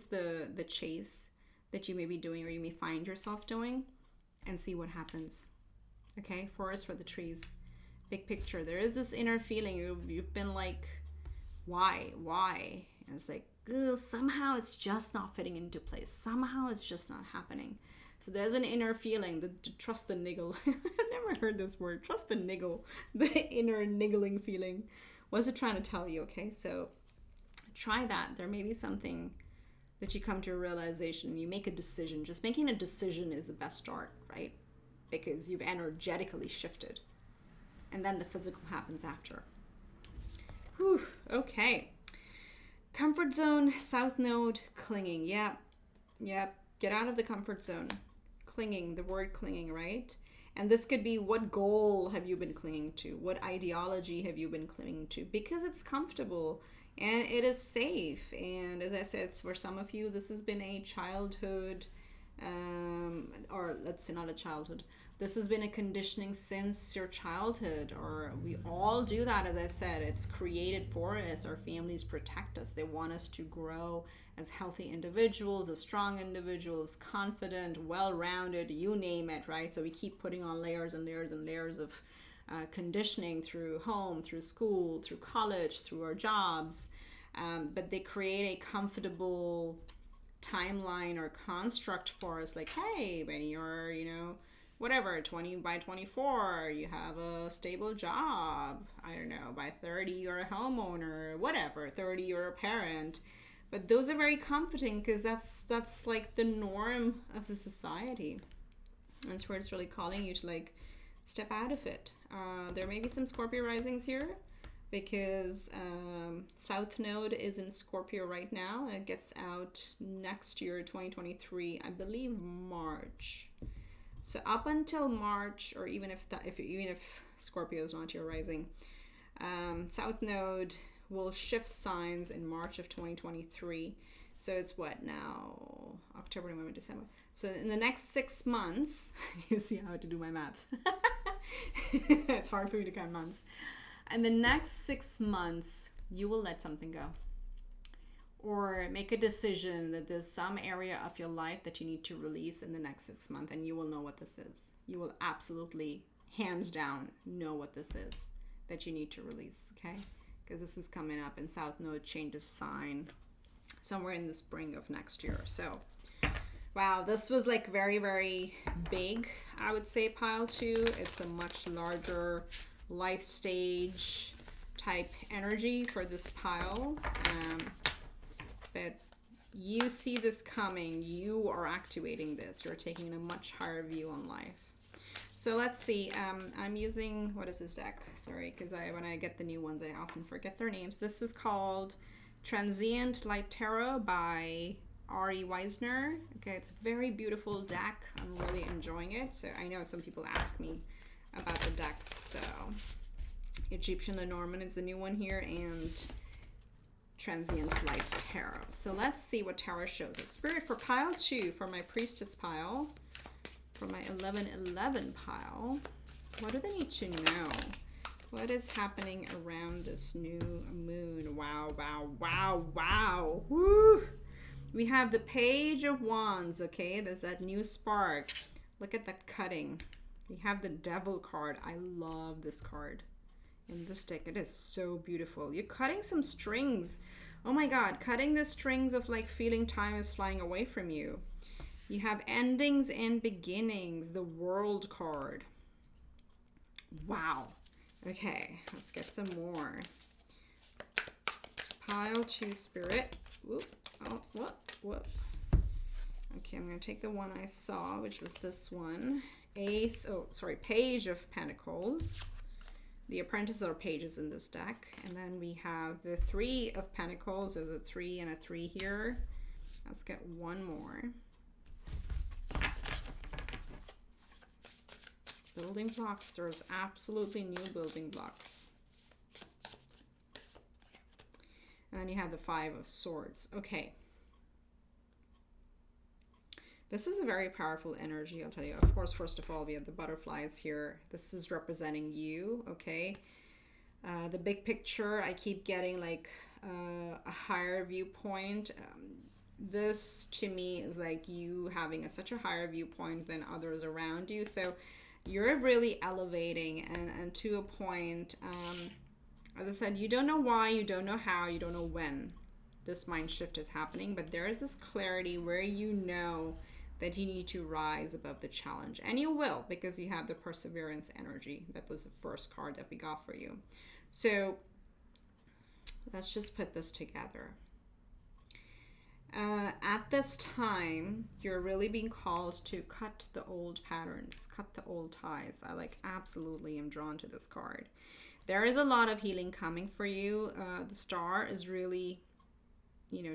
the chase that you may be doing or you may find yourself doing, and see what happens. Okay, forest for the trees. Big picture. There is this inner feeling. You've been like, why? And it's like, somehow it's just not fitting into place. Somehow it's just not happening. So there's an inner feeling, the trust the niggle. I've never heard this word, trust the niggle, the inner niggling feeling. What's it trying to tell you? Okay, so try that. There may be something that you come to a realization, you make a decision. Just making a decision is the best start, right? Because you've energetically shifted. And then the physical happens after. Whew, okay. Comfort zone, south node, clinging. Yep. Get out of the comfort zone. Clinging, the word clinging, right? And this could be, what goal have you been clinging to? What ideology have you been clinging to? Because it's comfortable and it is safe. And as I said, for some of you, this has been a childhood, or let's say not a childhood. This has been a conditioning since your childhood, or we all do that. As I said, it's created for us. Our families protect us. They want us to grow as healthy individuals, as strong individuals, confident, well-rounded, you name it, right? So we keep putting on layers and layers and layers of conditioning through home, through school, through college, through our jobs. But they create a comfortable timeline or construct for us, like, hey, when you're, whatever, 20 by 24, you have a stable job. I don't know, by 30, you're a homeowner, whatever, 30, you're a parent. But those are very comforting because that's like the norm of the society. That's where it's really calling you to like step out of it. There may be some Scorpio risings here because South Node is in Scorpio right now. It gets out next year, 2023, I believe March. So up until March, or even if Scorpio is not your rising, South Node will shift signs in March of 2023. So it's what now? October, November, December. So in the next 6 months, you see how to do my math. It's hard for me to count months. In the next 6 months, you will let something go. Or make a decision that there's some area of your life that you need to release in the next 6 months, and you will know what this is. You will absolutely, hands down, know what this is that you need to release, okay? Because this is coming up, and South Node changes sign somewhere in the spring of next year. So, wow, this was like very, very big, I would say, pile 2. It's a much larger life stage type energy for this pile. But you see this coming. You are activating this. You're taking a much higher view on life. So let's see. I'm using, what is this deck? Sorry, because when I get the new ones, I often forget their names. This is called Transient Light Tarot by Ari Weisner. Okay, it's a very beautiful deck. I'm really enjoying it. So I know some people ask me about the decks. So Egyptian Lenormand is the new one here, and Transient Light Tarot. So let's see what tarot shows us. Spirit for pile 2, for my Priestess pile, for my 1111 pile. What do they need to know? What is happening around this new moon? Wow, wow, wow, wow. Woo! We have the Page of Wands, okay? There's that new spark. Look at that cutting. We have the Devil card. I love this card. In this deck, it is so beautiful. You're cutting some strings. Oh my God, cutting the strings of like feeling time is flying away from you. You have endings and beginnings, the World card. Wow. Okay, let's get some more. Pile 2 Spirit. Whoop. Oh, whoop. Okay, I'm going to take the one I saw, which was this one. Page of Pentacles. The Apprentice are pages in this deck. And then we have the 3 of Pentacles. There's a 3 and a 3 here. Let's get one more. Building blocks. There's absolutely new building blocks. And then you have the 5 of Swords. Okay. This is a very powerful energy, I'll tell you. Of course, first of all, we have the butterflies here. This is representing you, okay? The big picture, I keep getting like a higher viewpoint. This, to me, is like you having such a higher viewpoint than others around you. So you're really elevating and to a point, as I said, you don't know why, you don't know how, you don't know when. this mind shift is happening, but there is this clarity where you know that you need to rise above the challenge. And you will, because you have the perseverance energy. That was the first card that we got for you. So let's just put this together. At this time, you're really being called to cut the old patterns, cut the old ties. I absolutely am drawn to this card. There is a lot of healing coming for you. The star is really,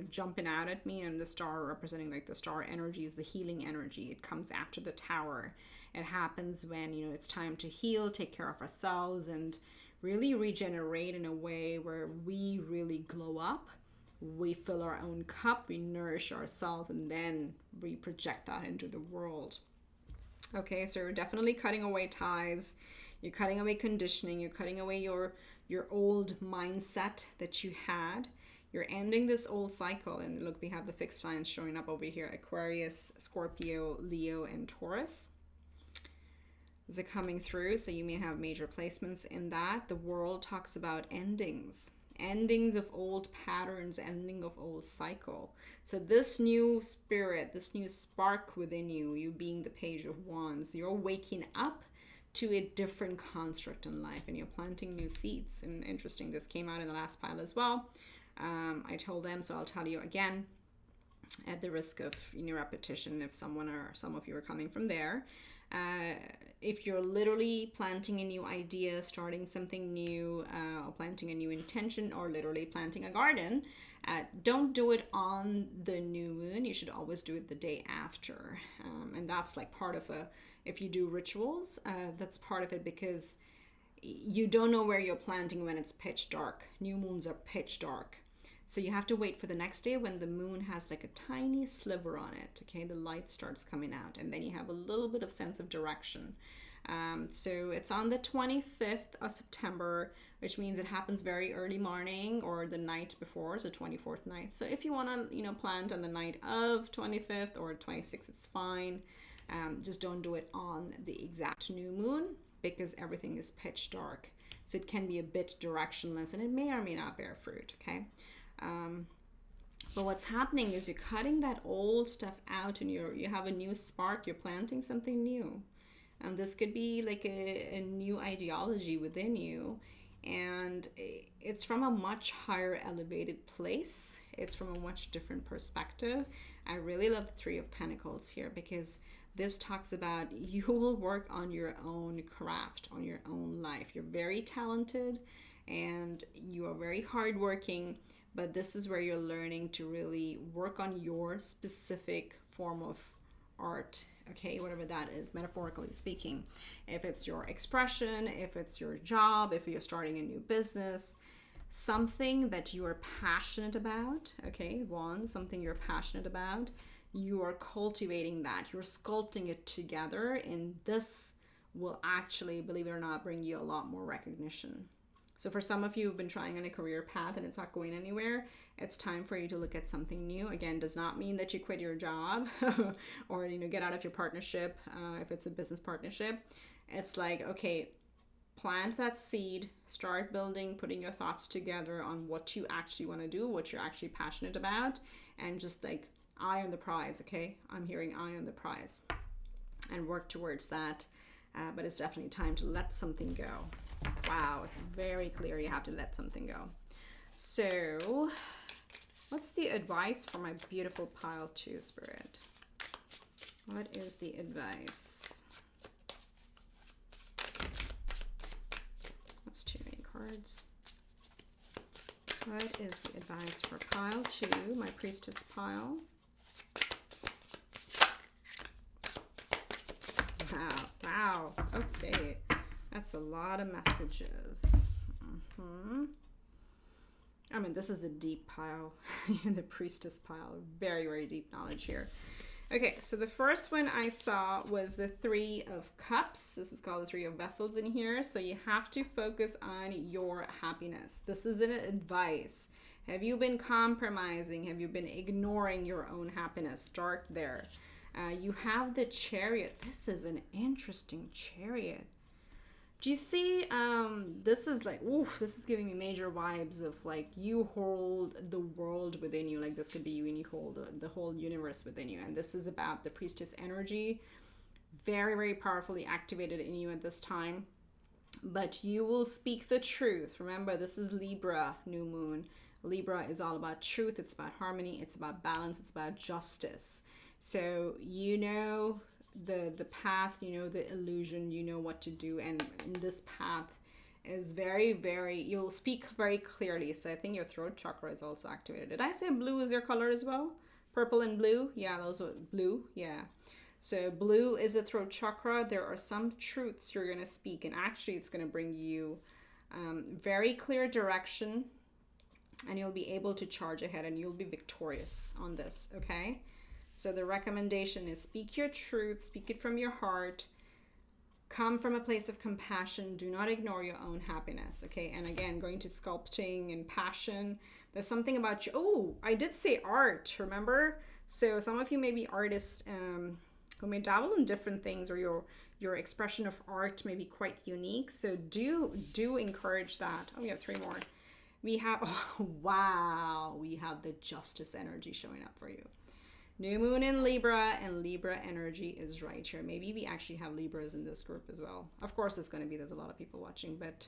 jumping out at me, and the star representing the star energy is the healing energy. It comes after the tower. It happens when, it's time to heal, take care of ourselves, and really regenerate in a way where we really glow up. We fill our own cup, we nourish ourselves, and then we project that into the world. Okay, so you're definitely cutting away ties. You're cutting away conditioning. You're cutting away your old mindset that you had. You're ending this old cycle. And look, we have the fixed signs showing up over here: Aquarius, Scorpio, Leo, and Taurus. Is it coming through? So you may have major placements in that. The world talks about endings of old patterns, ending of old cycle. So this new spirit, this new spark within you, you being the Page of Wands, you're waking up to a different construct in life, and you're planting new seeds. And interesting, this came out in the last pile as well. I told them, so I'll tell you again, at the risk of repetition, if someone or some of you are coming from there. If you're literally planting a new idea, starting something new, or planting a new intention, or literally planting a garden, don't do it on the new moon. You should always do it the day after. And that's part of if you do rituals, that's part of it, because you don't know where you're planting when it's pitch dark. New moons are pitch dark. So you have to wait for the next day when the moon has a tiny sliver on it. Okay, the light starts coming out, and then you have a little bit of sense of direction. So it's on the 25th of September, which means it happens very early morning or the night before, so 24th night. So if you want to, plant on the night of 25th or 26th, it's fine. Just don't do it on the exact new moon, because everything is pitch dark. So it can be a bit directionless, and it may or may not bear fruit, okay? But what's happening is you're cutting that old stuff out, and you have a new spark. You're planting something new. And this could be a new ideology within you. And it's from a much higher elevated place. It's from a much different perspective. I really love the Three of Pentacles here, because this talks about you will work on your own craft, on your own life. You're very talented and you are very hardworking, but this is where you're learning to really work on your specific form of art, okay, whatever that is, metaphorically speaking. If it's your expression, if it's your job, if you're starting a new business, something that you are passionate about, okay, something you're passionate about, you are cultivating that, you're sculpting it together, and this will actually, believe it or not, bring you a lot more recognition. So for some of you who've been trying on a career path and it's not going anywhere, it's time for you to look at something new. Again, does not mean that you quit your job or get out of your partnership if it's a business partnership. It's okay, plant that seed, start building, putting your thoughts together on what you actually want to do, what you're actually passionate about, and just eye on the prize, okay? I'm hearing eye on the prize, and work towards that. But it's definitely time to let something go. Wow, it's very clear you have to let something go. So what's the advice for my beautiful pile 2, Spirit? What is the advice? That's too many cards. What is the advice for pile 2, my Priestess pile? Wow, okay, that's a lot of messages. I mean, this is a deep pile, the Priestess pile, very, very deep knowledge here. Okay, so the first one I saw was the Three of Cups. This is called the Three of Vessels in here. So you have to focus on your happiness. This is an advice. Have you been compromising? Have you been ignoring your own happiness? Start there. You have the Chariot. This is an interesting Chariot. Do you see, this is like, oof, this is giving me major vibes of like you hold the world within you. Like this could be you and you hold the whole universe within you. And this is about the priestess energy, very, very powerfully activated in you at this time. But you will speak the truth. Remember, this is Libra new moon. Libra is all about truth. It's about harmony. It's about balance. It's about justice. So you know the path, you know the illusion, you know what to do, and this path is very, very, you'll speak very clearly. So I think your throat chakra is also activated. Did I say blue is your color as well? Purple and blue? Yeah, those are blue. Yeah. So blue is a throat chakra. There are some truths you're going to speak, and actually it's going to bring you very clear direction, and you'll be able to charge ahead and you'll be victorious on this, okay? So the recommendation is speak your truth, speak it from your heart, come from a place of compassion, do not ignore your own happiness, okay? And again, going to sculpting and passion, there's something about you. Oh, I did say art, remember? So some of you may be artists who may dabble in different things, or your expression of art may be quite unique. So do encourage that. Oh, we have 3 more. We have, oh, wow, we have the justice energy showing up for you. New moon in Libra, and Libra energy is right here. Maybe we actually have Libras in this group as well. Of course, it's going to be, there's a lot of people watching, but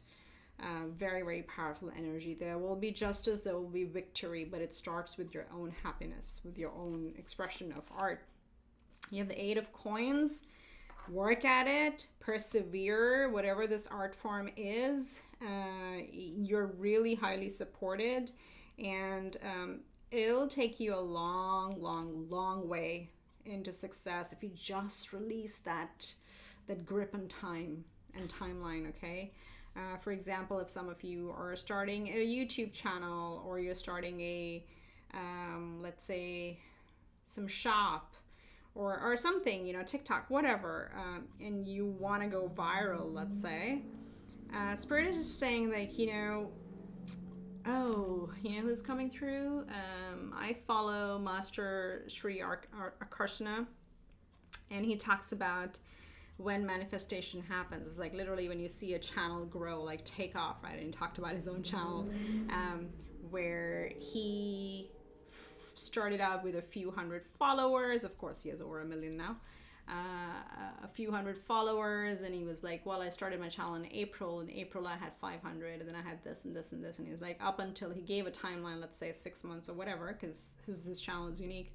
very, very powerful energy. There will be justice, there will be victory, but it starts with your own happiness, with your own expression of art. You have the 8 of coins. Work at it, persevere, whatever this art form is. You're really highly supported, and it'll take you a long, long, long way into success if you just release that grip on time and timeline, okay? For example, if some of you are starting a YouTube channel, or you're starting a, let's say, some shop, or something, you know, TikTok, whatever, and you want to go viral, let's say, Spirit is just saying, like, you know, oh, you know who's coming through? I follow Master Sri Akarshana, and he talks about when manifestation happens, like literally when you see a channel grow, like take off, right? And he talked about his own channel, where he started out with a few hundred followers. Of course, he has over 1 million now. A few hundred followers, and he was like, well, I started my channel in April. In April I had 500, and then I had this and this and this, and he was like, up until, he gave a timeline, let's say 6 months or whatever, because his channel is unique.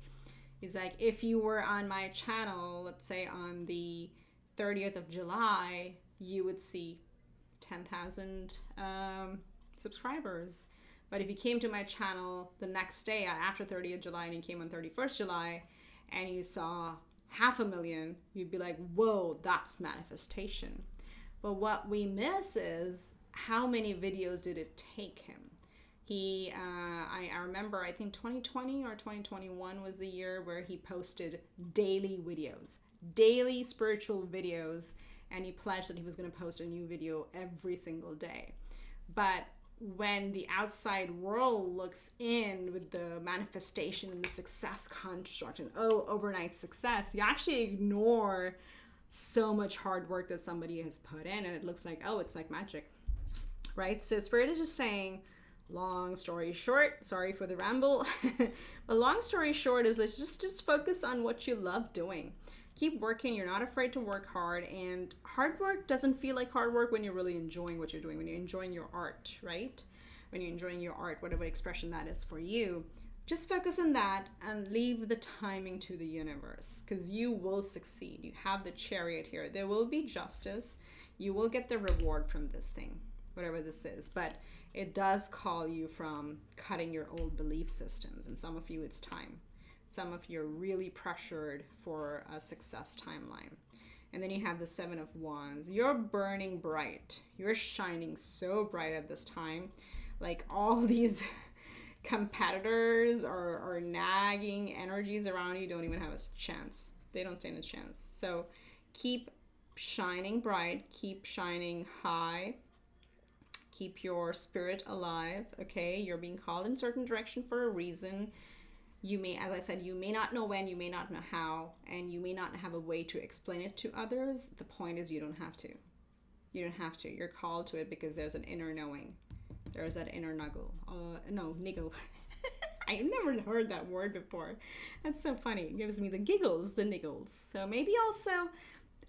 He's like, if you were on my channel, let's say on the 30th of July, you would see 10,000 subscribers. But if you came to my channel the next day after 30th July, and you came on 31st July and you saw 500,000, you'd be like, whoa, that's manifestation. But what we miss is how many videos did it take him? He, I remember, I think 2020 or 2021 was the year where he posted daily videos, daily spiritual videos, and he pledged that he was going to post a new video every single day. But when the outside world looks in with the manifestation and the success construct and overnight success, you actually ignore so much hard work that somebody has put in, and it looks like, oh, it's like magic, right? So Spirit is just saying, long story short, sorry for the ramble, but long story short is, let's just focus on what you love doing. Keep working. You're not afraid to work hard, and hard work doesn't feel like hard work when you're really enjoying what you're doing, when you're enjoying your art, right? When you're enjoying your art, whatever expression that is for you, just focus on that and leave the timing to the universe, because you will succeed. You have the Chariot here. There will be justice. You will get the reward from this thing, whatever this is, but it does call you from cutting your old belief systems, and some of you, it's time. Some of you are really pressured for a success timeline. And then you have the 7 of Wands. You're burning bright. You're shining so bright at this time. Like all these competitors or nagging energies around you don't even have a chance. They don't stand a chance. So keep shining bright. Keep shining high. Keep your spirit alive, okay? You're being called in a certain direction for a reason. You may, as I said, you may not know when, you may not know how, and you may not have a way to explain it to others. The point is, you don't have to. You don't have to. You're called to it because there's an inner knowing. There's that inner nuggle. Niggle. I never heard that word before. That's so funny. It gives me the giggles, the niggles. So maybe also,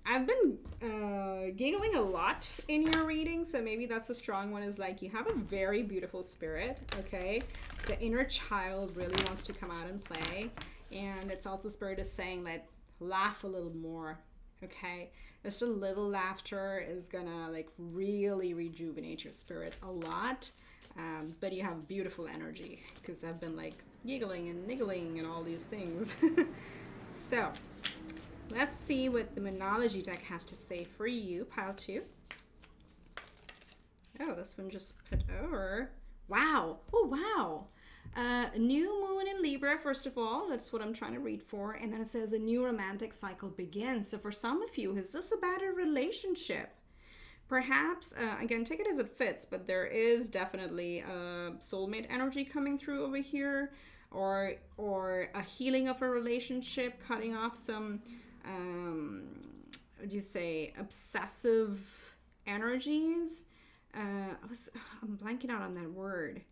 I've been giggling a lot in your reading, so maybe that's a strong one, is like you have a very beautiful spirit, okay? The inner child really wants to come out and play. And it's also spirit is saying, like, laugh a little more, okay? Just a little laughter is gonna like really rejuvenate your spirit a lot. But you have beautiful energy because I've been like giggling and niggling and all these things. So let's see what the Moonology deck has to say for you, pile 2. Oh, this one just put over. Wow. Oh, wow. New moon in Libra, first of all. That's what I'm trying to read for. And then it says a new romantic cycle begins. So for some of you, is this about a relationship? Perhaps, again, take it as it fits, but there is definitely a soulmate energy coming through over here, or a healing of a relationship, cutting off some, what do you say, obsessive energies. I'm blanking out on that word.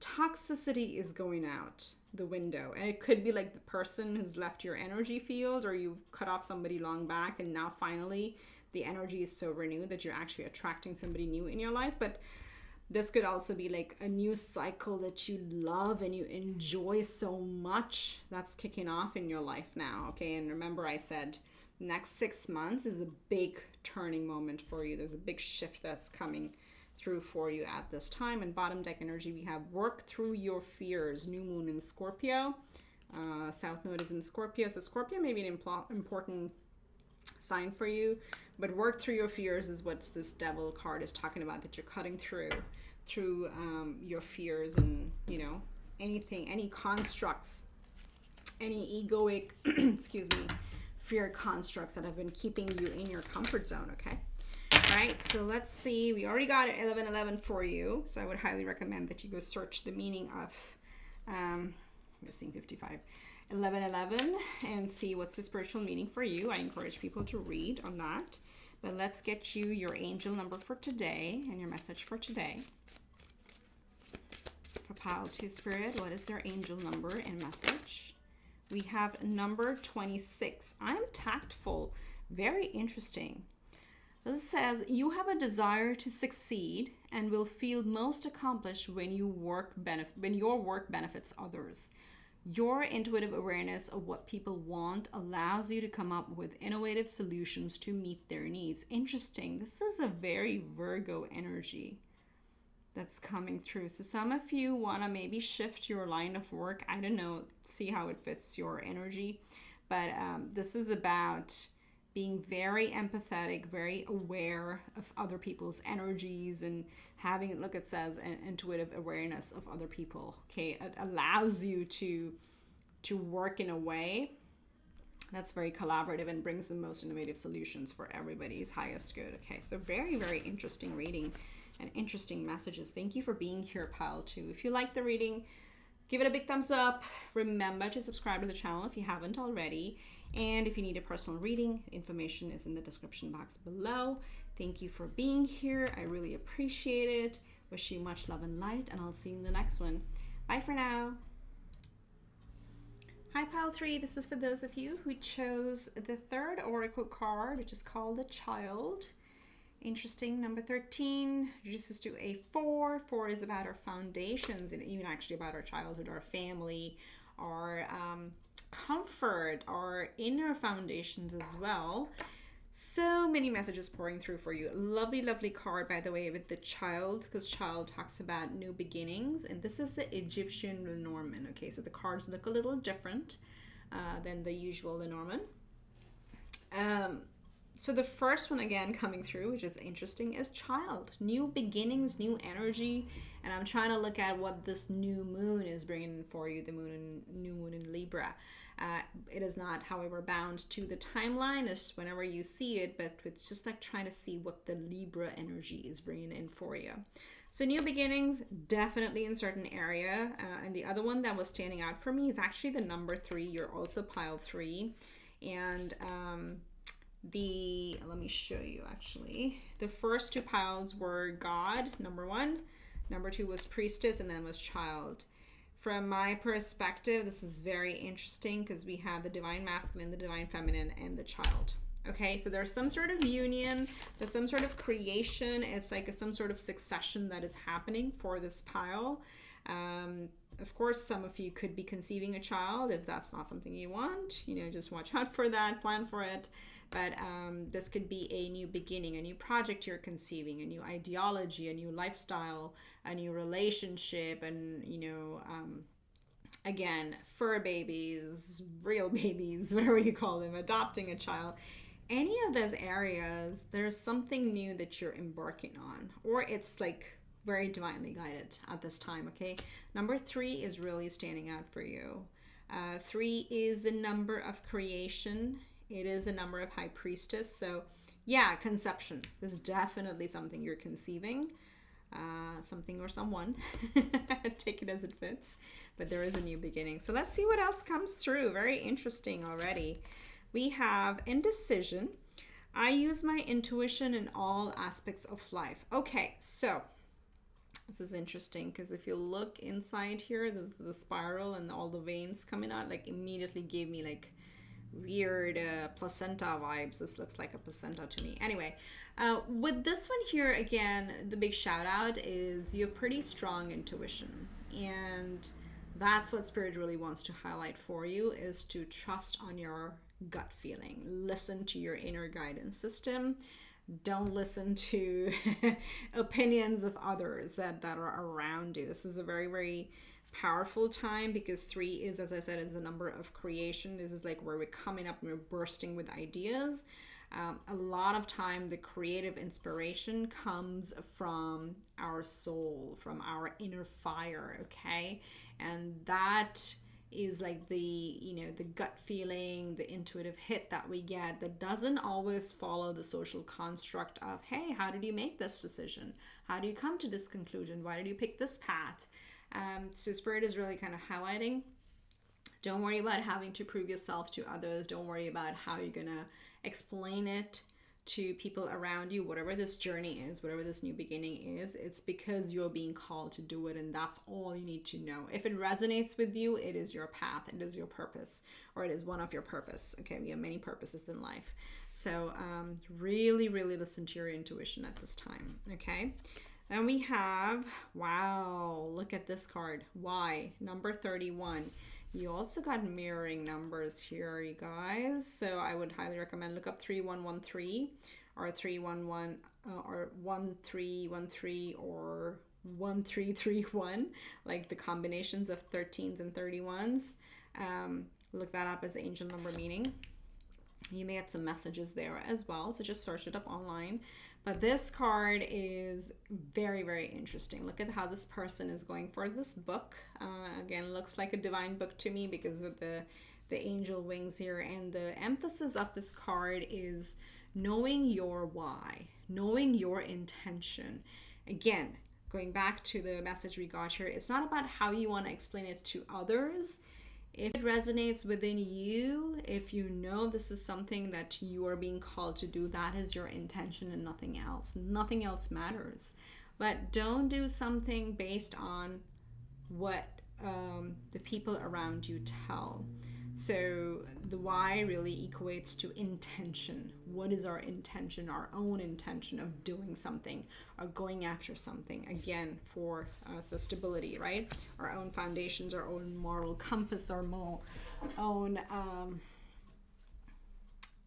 Toxicity is going out the window, and it could be like the person has left your energy field, or you've cut off somebody long back, and now finally the energy is so renewed that you're actually attracting somebody new in your life. But this could also be like a new cycle that you love and you enjoy so much that's kicking off in your life now, okay? And remember, I said next 6 months is a big turning moment for you. There's a big shift that's coming through for you at this time. And bottom deck energy, we have work through your fears. New moon in Scorpio. South node is in Scorpio. So Scorpio may be an important sign for you, but work through your fears is what this Devil card is talking about, that you're cutting through your fears and, you know, anything, any constructs, any egoic, excuse me, fear constructs that have been keeping you in your comfort zone, okay? All right, so let's see. We already got 1111 for you, so I would highly recommend that you go search the meaning of, I'm just seeing 55. 1111 and see what's the spiritual meaning for you. I encourage people to read on that. But let's get you your angel number for today and your message for today. For pile 2 spirit, what is their angel number and message? We have number 26. I'm tactful. Very interesting. This says, you have a desire to succeed and will feel most accomplished when your work benefits others. Your intuitive awareness of what people want allows you to come up with innovative solutions to meet their needs. Interesting. This is a very Virgo energy that's coming through. So some of you want to maybe shift your line of work. I don't know. See how it fits your energy. But this is about being very empathetic, very aware of other people's energies, and having, look, it says an intuitive awareness of other people. Okay, it allows you to work in a way that's very collaborative and brings the most innovative solutions for everybody's highest good. Okay, so very, very interesting reading and interesting messages. Thank you for being here, pile 2. If you like the reading, give it a big thumbs up. Remember to subscribe to the channel if you haven't already. And if you need a personal reading, information is in the description box below. Thank you for being here. I really appreciate it. Wish you much love and light, and I'll see you in the next one. Bye for now. Hi, pile 3. This is for those of you who chose the third oracle card, which is called the Child. Interesting. Number 13 reduces to a 4. 4 is about our foundations, and even actually about our childhood, our family, our comfort, our inner foundations as well. So many messages pouring through for you. Lovely, lovely card, by the way, with the Child, because Child talks about new beginnings, and this is the Egyptian Lenormand. Okay, so the cards look a little different than the usual Lenormand. So the first one, again, coming through, which is interesting, is Child. New beginnings, new energy. And I'm trying to look at what this new moon is bringing for you, the new moon in Libra. It is not, however, bound to the timeline. It's whenever you see it, but it's just like trying to see what the Libra energy is bringing in for you. So new beginnings, definitely in certain area. And the other one that was standing out for me is actually the number 3. You're also pile 3. And let me show you actually. The first two piles were God, number 1. Number 2 was Priestess, and then was Child. From my perspective, this is very interesting because we have the Divine Masculine, the Divine Feminine, and the Child. Okay, so there's some sort of union, there's some sort of creation. It's like some sort of succession that is happening for this pile. Of course, some of you could be conceiving a child. If that's not something you want, you know, just watch out for that, plan for it. But this could be a new beginning, a new project you're conceiving, a new ideology, a new lifestyle, a new relationship, and, you know, again, fur babies, real babies, whatever you call them, adopting a child. Any of those areas, there's something new that you're embarking on, or it's like very divinely guided at this time. Okay, number 3 is really standing out for you. 3 is the number of creation. It is a number of High Priestess. So yeah, conception. This is definitely something you're conceiving, something or someone. Take it as it fits, but there is a new beginning. So let's see what else comes through. Very interesting already. We have indecision. I use my intuition in all aspects of life. Okay, so this is interesting because if you look inside here, there's the spiral and all the veins coming out, like immediately gave me like weird placenta vibes. This looks like a placenta to me. Anyway, with this one here, again, the big shout out is you have pretty strong intuition, and that's what Spirit really wants to highlight for you, is to trust on your gut feeling. Listen to your inner guidance system. Don't listen to opinions of others that are around you. This is a very, very powerful time because 3 is, as I said, is a number of creation. This is like where we're coming up and we're bursting with ideas. A lot of time the creative inspiration comes from our soul, from our inner fire, okay? And that is like the, you know, the gut feeling, the intuitive hit that we get that doesn't always follow the social construct of, hey, how did you make this decision? How do you come to this conclusion? Why did you pick this path? So Spirit is really kind of highlighting, don't worry about having to prove yourself to others. Don't worry about how you're gonna explain it to people around you. Whatever this journey is, whatever this new beginning is, it's because you're being called to do it, and that's all you need to know. If it resonates with you, it is your path, it is your purpose, or it is one of your purpose. Okay, we have many purposes in life. So really, really listen to your intuition at this time, okay? Then we have, wow, look at this card. Why? Number 31. You also got mirroring numbers here, you guys. So I would highly recommend look up 3113 or 311 or 1313 or 1331, like the combinations of 13s and 31s. Look that up as angel number meaning. You may get some messages there as well, so just search it up online. But this card is very, very interesting. Look at how this person is going for this book. Again, looks like a divine book to me because of the angel wings here. And the emphasis of this card is knowing your why, knowing your intention. Again, going back to the message we got here, it's not about how you want to explain it to others. If it resonates within you, if you know this is something that you are being called to do, that is your intention and nothing else. Nothing else matters. But don't do something based on what the people around you tell. So the why really equates to intention. What is our intention, our own intention of doing something or going after something? Again, for so stability, right? Our own foundations, our own moral compass, our own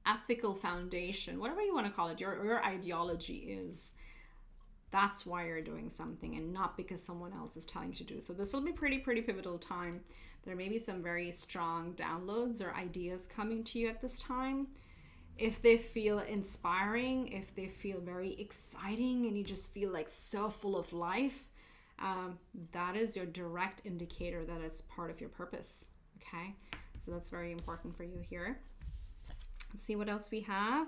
ethical foundation, whatever you want to call it, your ideology is. That's why you're doing something and not because someone else is telling you to do. So this will be pretty pivotal time. There may be some very strong downloads or ideas coming to you at this time. If they feel inspiring, if they feel very exciting and you just feel like so full of life, that is your direct indicator that it's part of your purpose, okay? So that's very important for you here. Let's see what else we have.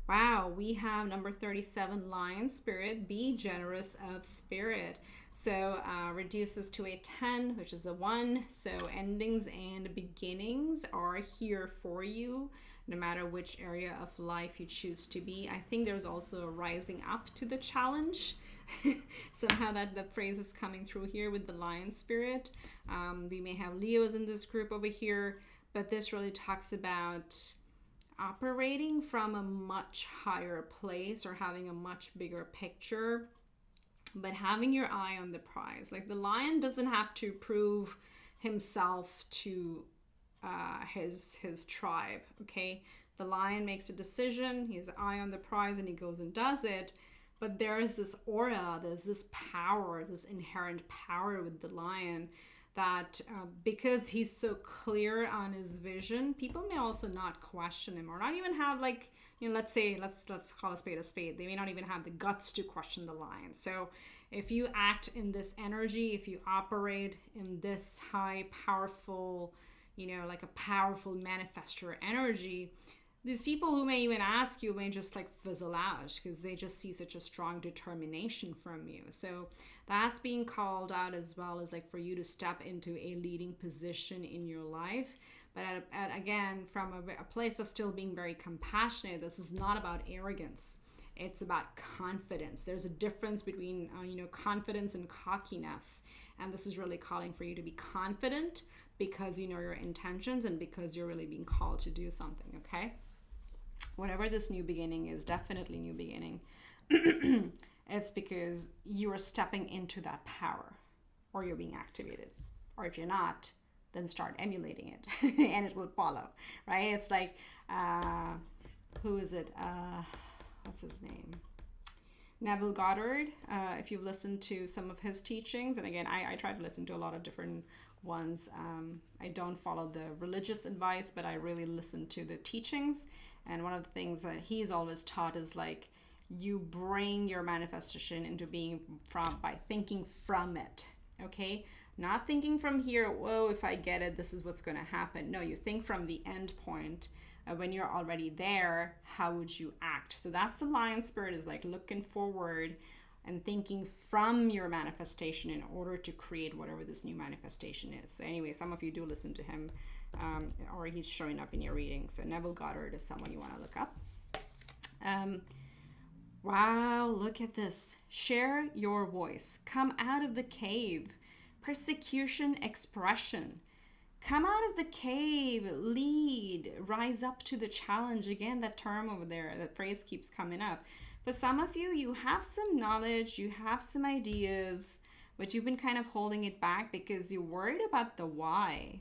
Wow, we have number 37, Lion Spirit, be generous of spirit. So reduces to a 10, which is a 1. So endings and beginnings are here for you. no matter which area of life you choose to be. I think there's also a rising up to the challenge. Somehow that phrase is coming through here with the lion spirit. We may have Leos in this group over here, but this really talks about operating from a much higher place or having a much bigger picture, but having your eye on the prize. Like the lion doesn't have to prove himself to his tribe, okay? The lion makes a decision, he has an eye on the prize, and he goes and does it. But there is this aura, there's this power, this inherent power with the lion that because he's so clear on his vision, people may also not question him or not even have, like, you know, let's call a spade a spade. They may not even have the guts to question the lion. So if you act in this energy, if you operate in this high, powerful, you know, like a powerful manifestor energy, these people who may even ask you may just like fizzle out because they just see such a strong determination from you. So that's being called out as well, as like for you to step into a leading position in your life. But again, from a place of still being very compassionate. This is not about arrogance. It's about confidence. There's a difference between, confidence and cockiness. And this is really calling for you to be confident because you know your intentions and because you're really being called to do something, okay? Whatever this new beginning is, definitely new beginning. It's because you are stepping into that power or you're being activated. Or if you're not, then start emulating it and it will follow, right? It's like, who is it? What's his name? Neville Goddard. If you've listened to some of his teachings, and again, I try to listen to a lot of different ones. I don't follow the religious advice, but I really listen to the teachings. And one of the things that he's always taught is like, you bring your manifestation into being by thinking from it, okay? Not thinking from here, whoa, if I get it, this is what's going to happen. No, you think from the end point. When you're already there, how would you act? So that's the lion spirit, is like looking forward and thinking from your manifestation in order to create whatever this new manifestation is. So anyway, some of you do listen to him, or he's showing up in your reading. So Neville Goddard is someone you want to look up. Wow, look at this. Share your voice. Come out of the cave. Persecution expression. Come out of the cave, lead, rise up to the challenge. Again, that term over there, that phrase keeps coming up. For some of you, you have some knowledge, you have some ideas, but you've been kind of holding it back because you're worried about the why.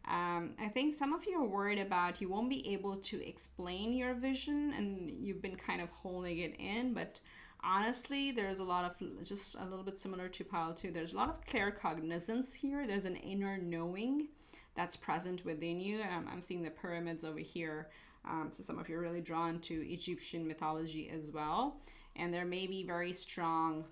I think some of you are worried about you won't be able to explain your vision and you've been kind of holding it in, but honestly, there's a lot of, just a little bit similar to Pile 2, there's a lot of claircognizance here. There's an inner knowing that's present within you. I'm seeing the pyramids over here. So some of you are really drawn to Egyptian mythology as well. And there may be very strong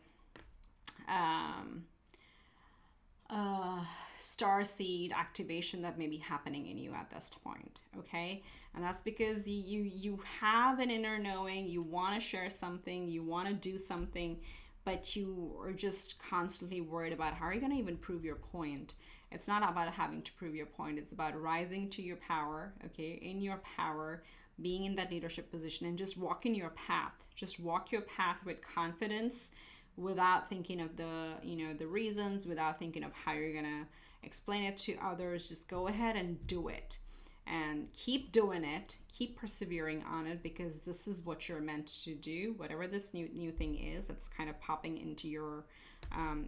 starseed activation that may be happening in you at this point, okay? And that's because you have an inner knowing, you want to share something, you want to do something, but you are just constantly worried about how are you going to even prove your point. It's not about having to prove your point. It's about rising to your power, okay? In your power, being in that leadership position and just walking your path. Just walk your path with confidence without thinking of the reasons, without thinking of how you're going to explain it to others. Just go ahead and do it. And keep doing it. Keep persevering on it because this is what you're meant to do. Whatever this new thing is that's kind of popping into your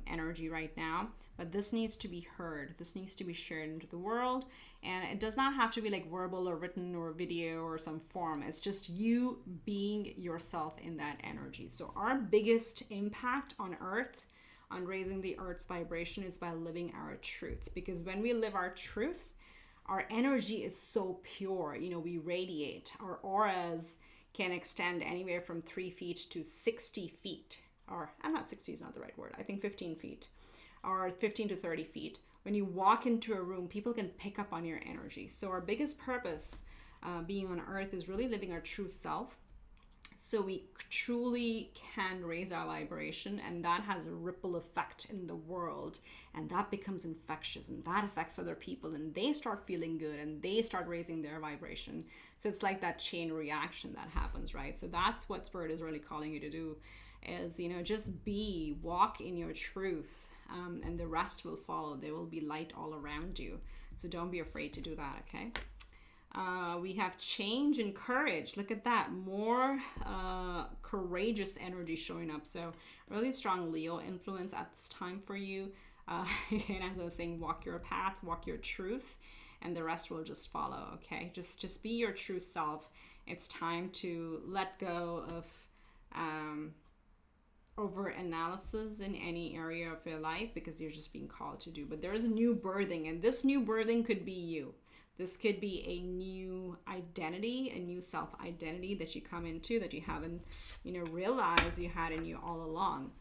energy right now, but this needs to be heard. This needs to be shared into the world, and it does not have to be like verbal or written or video or some form. It's just you being yourself in that energy. So our biggest impact on earth, on raising the earth's vibration, is by living our truth, because when we live our truth, our energy is so pure. We radiate. Our auras can extend anywhere from 3 feet to 60 feet. Or I'm not 60 is not the right word. I think 15 feet or 15 to 30 feet. When you walk into a room, people can pick up on your energy. So our biggest purpose being on earth is really living our true self. So we truly can raise our vibration, and that has a ripple effect in the world, and that becomes infectious, and that affects other people, and they start feeling good, and they start raising their vibration. So it's like that chain reaction that happens, right? So that's what Spirit is really calling you to do, is, you know, just walk in your truth, and the rest will follow. There will be light all around you. So don't be afraid to do that, okay? We have change and courage. Look at that. More courageous energy showing up. So really strong Leo influence at this time for you. And as I was saying, walk your path, walk your truth, and the rest will just follow, okay? Just be your true self. It's time to let go of over analysis in any area of your life, because you're just being called to do. But there is a new birthing, and this new birthing could be you. This could be a new identity, a new self-identity that you come into that you haven't, you know, realized you had in you all along.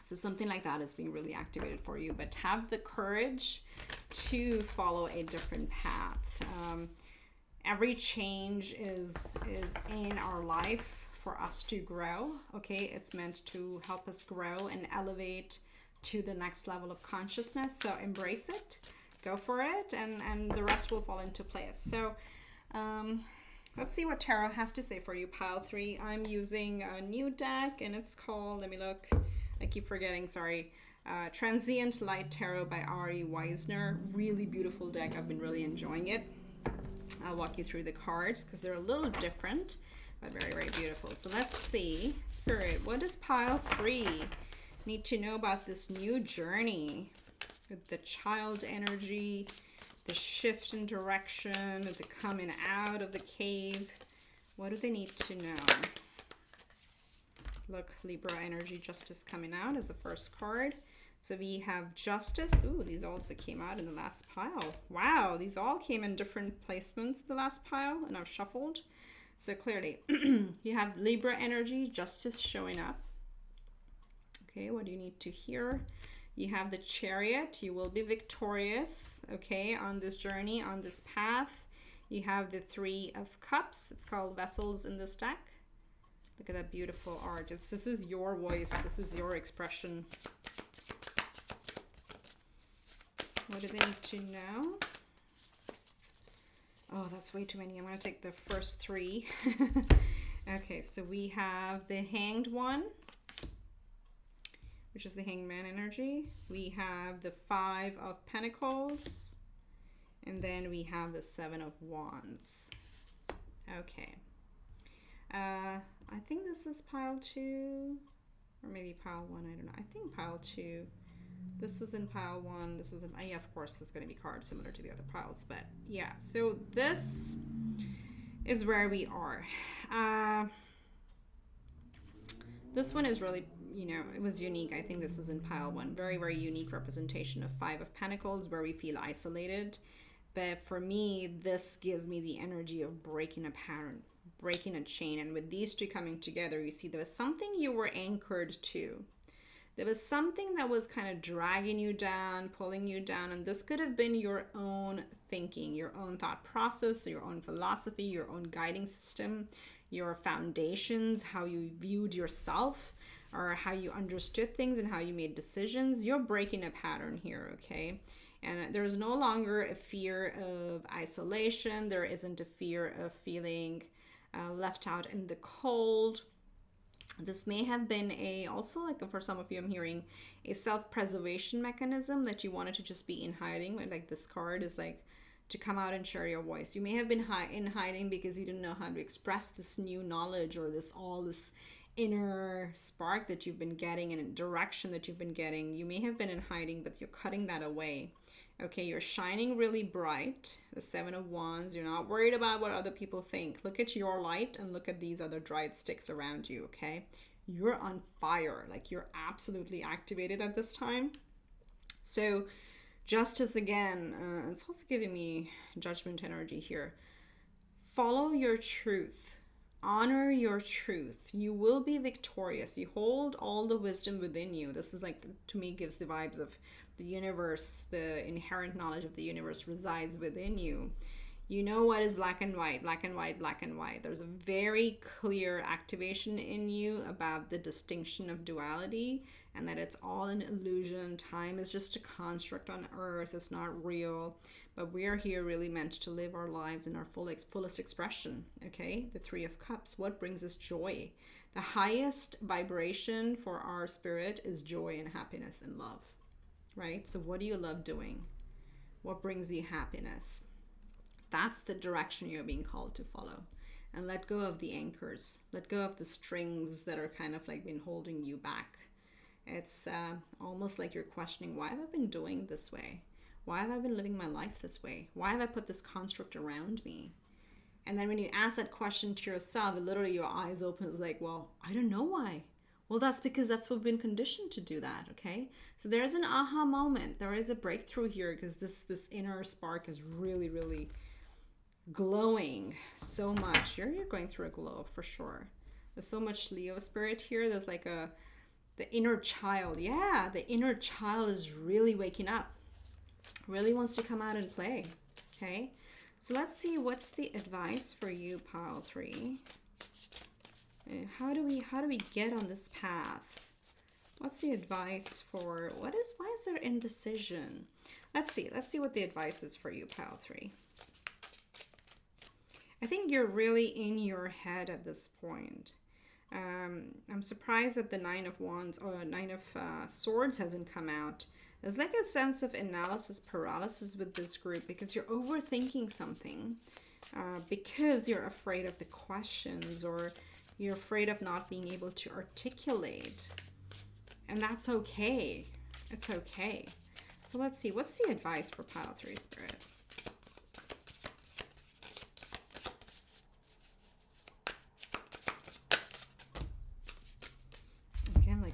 So something like that is being really activated for you. But have the courage to follow a different path. Every change is in our life for us to grow, okay? It's meant to help us grow and elevate to the next level of consciousness. So embrace it. Go for it, and the rest will fall into place. So let's see what Tarot has to say for you, pile 3. I'm using a new deck, and it's called, let me look, I keep forgetting, sorry, Transient Light Tarot by Ari Weisner. Really beautiful deck. I've been really enjoying it. I'll walk you through the cards because they're a little different, but very, very beautiful. So let's see, Spirit, what does pile 3 need to know about this new journey? With the child energy, the shift in direction, the coming out of the cave. What do they need to know? Look, Libra energy, justice coming out as the first card. So we have justice. Ooh, these also came out in the last pile. Wow, these all came in different placements in the last pile, and I've shuffled. So clearly, you have Libra energy, justice showing up. Okay, what do you need to hear? You have the Chariot. You will be victorious, okay, on this journey, on this path. You have the 3 of Cups. It's called Vessels in this deck. Look at that beautiful art. This is your voice. This is your expression. What do they need to know? Oh, that's way too many. I'm going to take the first 3. Okay, so we have the Hanged One, which is the Hangman energy. We have the 5 of Pentacles, and then we have the 7 of Wands. Okay. I think this is pile 2, or maybe pile 1, I don't know. I think pile 2. This was in pile 1. This was in, yeah, of course, there's going to be cards similar to the other piles, but yeah. So this is where we are. This one is really, you know, it was unique. I think this was in pile 1. Very, very unique representation of 5 of Pentacles, where we feel isolated. But for me, this gives me the energy of breaking a pattern, breaking a chain. And with these 2 coming together, you see there was something you were anchored to. There was something that was kind of dragging you down, pulling you down. And this could have been your own thinking, your own thought process, your own philosophy, your own guiding system, your foundations, how you viewed yourself, or how you understood things and how you made decisions. You're breaking a pattern here, okay? And there's no longer a fear of isolation. There isn't a fear of feeling left out in the cold. This may have been also like for some of you, I'm hearing a self-preservation mechanism that you wanted to just be in hiding. Like this card is like to come out and share your voice. You may have been in hiding because you didn't know how to express this new knowledge, or this inner spark that you've been getting and direction that you've been getting. You may have been in hiding, but you're cutting that away. Okay, you're shining really bright. The 7 of Wands. You're not worried about what other people think. Look at your light and look at these other dried sticks around you, okay? You're on fire. Like, you're absolutely activated at this time. So, justice again. It's also giving me judgment energy here. Follow your truth. Honor your truth. You will be victorious. You hold all the wisdom within you. This is like, to me, gives the vibes of the universe. The inherent knowledge of the universe resides within you. You know what is black and white, black and white, black and white. There's a very clear activation in you about the distinction of duality and that it's all an illusion. Time is just a construct on earth. It's not real. But we are here really meant to live our lives in our fullest expression. Okay? The Three of Cups. What brings us joy? The highest vibration for our spirit is joy and happiness and love. Right? So what do you love doing? What brings you happiness? That's the direction you're being called to follow. And let go of the anchors. Let go of the strings that are kind of like been holding you back. It's almost like you're questioning, why have I been doing this way? Why have I been living my life this way? Why have I put this construct around me? And then when you ask that question to yourself, literally your eyes open. It's like, well, I don't know why. Well, that's because that's what we've been conditioned to do that, okay? So there's an aha moment. There is a breakthrough here because this inner spark is really, really glowing so much. You're going through a glow for sure. There's so much Leo spirit here. There's like the inner child. Yeah, the inner child is really waking up. Really wants to come out and play. Okay, so let's see what's the advice for you, pile 3. How do we get on this path? What's the advice for why is there indecision? Let's see what the advice is for you, pile 3. I think you're really in your head at this point. I'm surprised that the Nine of Wands or Nine of Swords hasn't come out. There's like a sense of analysis paralysis with this group because you're overthinking something because you're afraid of the questions or you're afraid of not being able to articulate. And that's okay. It's okay. So let's see. What's the advice for pile 3 spirit?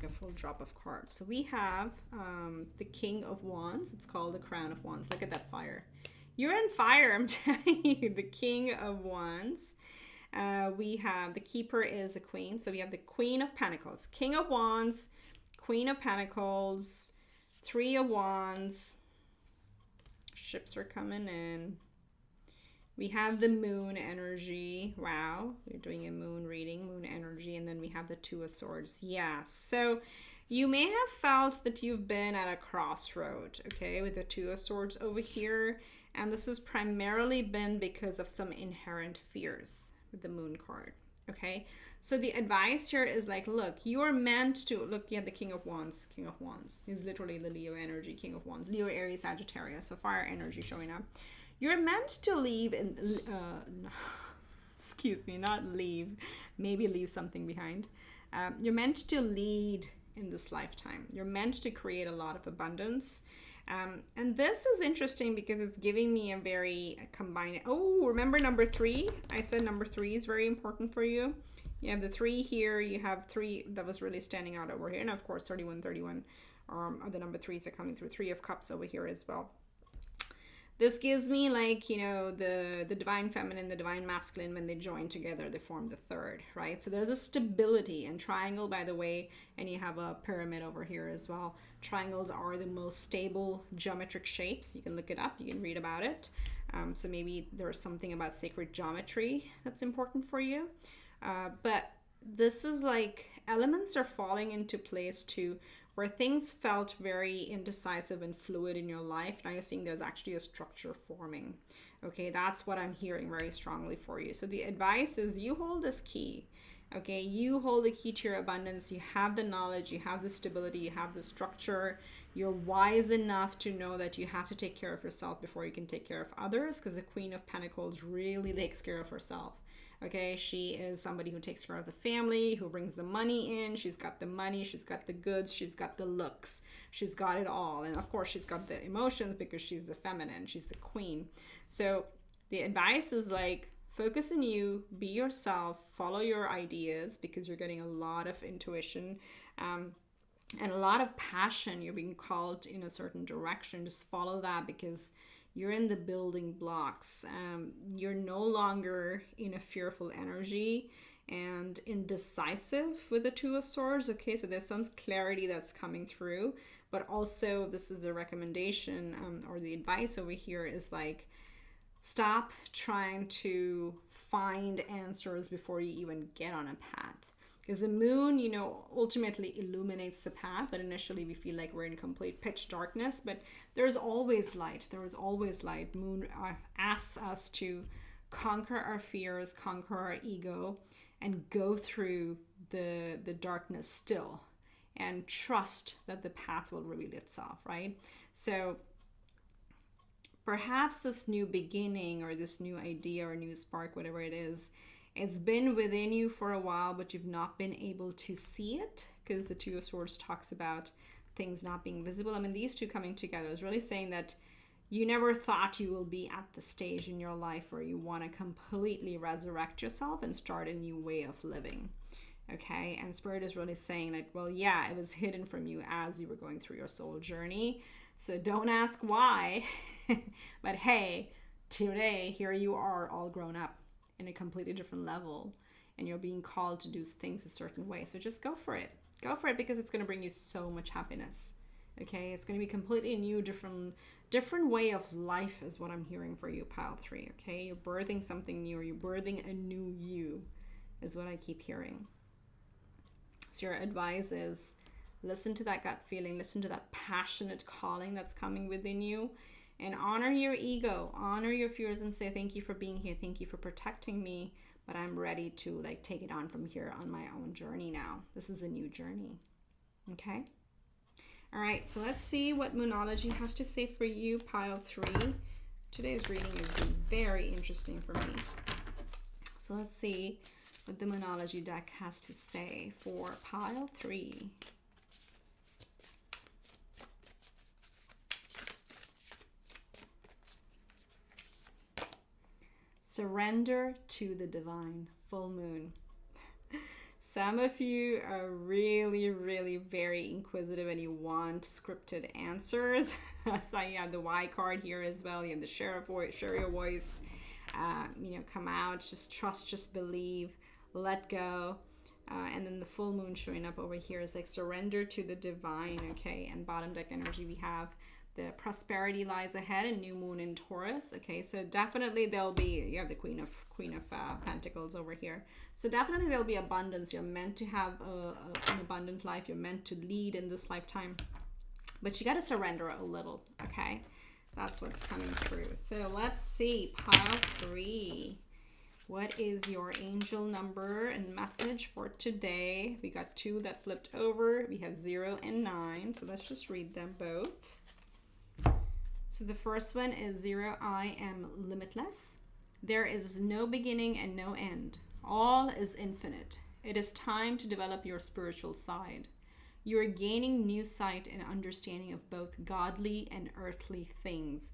A full drop of cards. So we have the King of Wands. It's called the Crown of Wands. Look at that fire. You're on fire, I'm telling you. The King of Wands. We have the Keeper is the Queen. So we have the Queen of Pentacles, King of Wands, Queen of Pentacles, Three of Wands. Ships are coming in. We have the Moon energy. Wow, we're doing a moon reading, moon energy. And then we have the Two of Swords. Yeah, so you may have felt that you've been at a crossroad, okay, with the Two of Swords over here. And this has primarily been because of some inherent fears with the Moon card, okay? So the advice here is like, look, you are meant to, look, you have the King of Wands, King of Wands. He's literally the Leo energy, King of Wands. Leo, Aries, Sagittarius, so fire energy showing up. You're meant to leave in, excuse me, not leave, maybe leave something behind. You're meant to lead in this lifetime. You're meant to create a lot of abundance. And this is interesting because it's giving me a very combined, oh, remember number 3? I said number 3 is very important for you. You have the 3 here, you have 3 that was really standing out over here. And of course, 31, are the number 3s are coming through. 3 of Cups over here as well. This gives me like, you know, the divine feminine, the divine masculine, when they join together, they form the third, right? So there's a stability. And triangle, by the way, and you have a pyramid over here as well. Triangles are the most stable geometric shapes. You can look it up. You can read about it. So maybe there's something about sacred geometry that's important for you. But this is like elements are falling into place too, where things felt very indecisive and fluid in your life. Now you're seeing there's actually a structure forming. Okay, that's what I'm hearing very strongly for you. So the advice is you hold this key. Okay, you hold the key to your abundance. You have the knowledge, you have the stability, you have the structure. You're wise enough to know that you have to take care of yourself before you can take care of others, because the Queen of Pentacles really takes care of herself. Okay, she is somebody who takes care of the family, who brings the money in. She's got the money, she's got the goods, she's got the looks, she's got it all. And of course, she's got the emotions because she's the feminine, she's the queen. So the advice is like, focus on you, be yourself, follow your ideas, because you're getting a lot of intuition and a lot of passion. You're being called in a certain direction. Just follow that, because you're in the building blocks. You're no longer in a fearful energy and indecisive with the Two of Swords. Okay, so there's some clarity that's coming through, but also this is a recommendation or the advice over here is like, Stop trying to find answers before you even get on a path. Because the moon, you know, ultimately illuminates the path, but initially we feel like we're in complete pitch darkness, but there's always light. There is always light. Moon asks us to conquer our fears, conquer our ego, and go through the darkness still, and trust that the path will reveal itself, right? So perhaps this new beginning or this new idea or new spark, whatever it is, it's been within you for a while, but you've not been able to see it, because the Two of Swords talks about things not being visible. I mean, these two coming together is really saying that you never thought you will be at the stage in your life where you want to completely resurrect yourself and start a new way of living. Okay, and Spirit is really saying like, well, yeah, it was hidden from you as you were going through your soul journey. So don't ask why, but hey, today, here you are all grown up in a completely different level, and you're being called to do things a certain way. So just go for it. Go for it, because it's going to bring you so much happiness. Okay, it's going to be completely new, different way of life is what I'm hearing for you, pile 3. Okay, you're birthing something new, or you're birthing a new you is what I keep hearing. So your advice is listen to that gut feeling, listen to that passionate calling that's coming within you, and honor your ego, honor your fears, and say, thank you for being here, thank you for protecting me, but I'm ready to like take it on from here on my own journey now. This is a new journey. Okay, all right, so let's see what Moonology has to say for you, pile 3. Today's reading is very interesting for me, so let's see what the Moonology deck has to say for pile 3. Surrender to the divine. Full moon. Some of you are really, really very inquisitive and you want scripted answers. So you have the Y card here as well. You have the share your voice. Come out. Just trust, just believe, let go. And then the full moon showing up over here is like surrender to the divine. Okay, and bottom deck energy we have the prosperity lies ahead, and new moon in Taurus. Okay, so definitely there'll be, you have the Queen of Pentacles over here. So definitely there'll be abundance. You're meant to have an abundant life. You're meant to lead in this lifetime, but you got to surrender a little. Okay, that's what's coming through. So let's see, pile 3. What is your angel number and message for today? We got 2 that flipped over. We have 0 and 9. So let's just read them both. So the first one is 0, I am limitless. There is no beginning and no end. All is infinite. It is time to develop your spiritual side. You are gaining new sight and understanding of both godly and earthly things.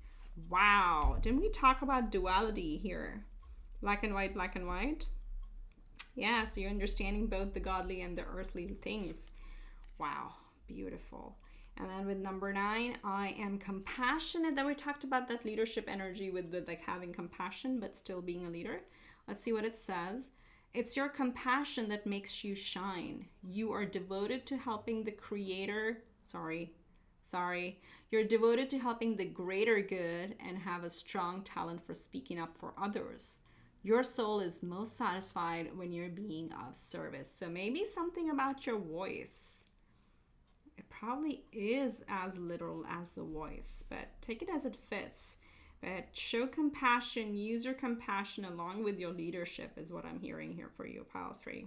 Wow. Didn't we talk about duality here? Black and white, black and white. Yeah, so you're understanding both the godly and the earthly things. Wow, beautiful. And then with number 9, I am compassionate. Then we talked about that leadership energy with like having compassion but still being a leader. Let's see what it says. It's your compassion that makes you shine. You are devoted to helping the creator. Sorry. You're devoted to helping the greater good and have a strong talent for speaking up for others. Your soul is most satisfied when you're being of service. So maybe something about your voice. It probably is as literal as the voice, but take it as it fits. But show compassion, use your compassion along with your leadership is what I'm hearing here for you, pile 3.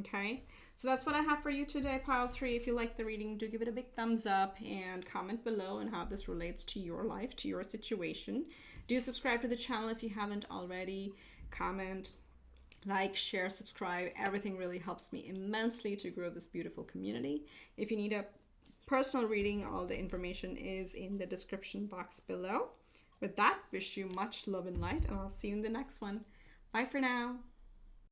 Okay, so that's what I have for you today, pile 3. If you like the reading, do give it a big thumbs up and comment below on how this relates to your life, to your situation. Do subscribe to the channel if you haven't already. Comment, like, share, subscribe. Everything really helps me immensely to grow this beautiful community. If you need a personal reading, all the information is in the description box below. With that, wish you much love and light, and I'll see you in the next one. Bye for now.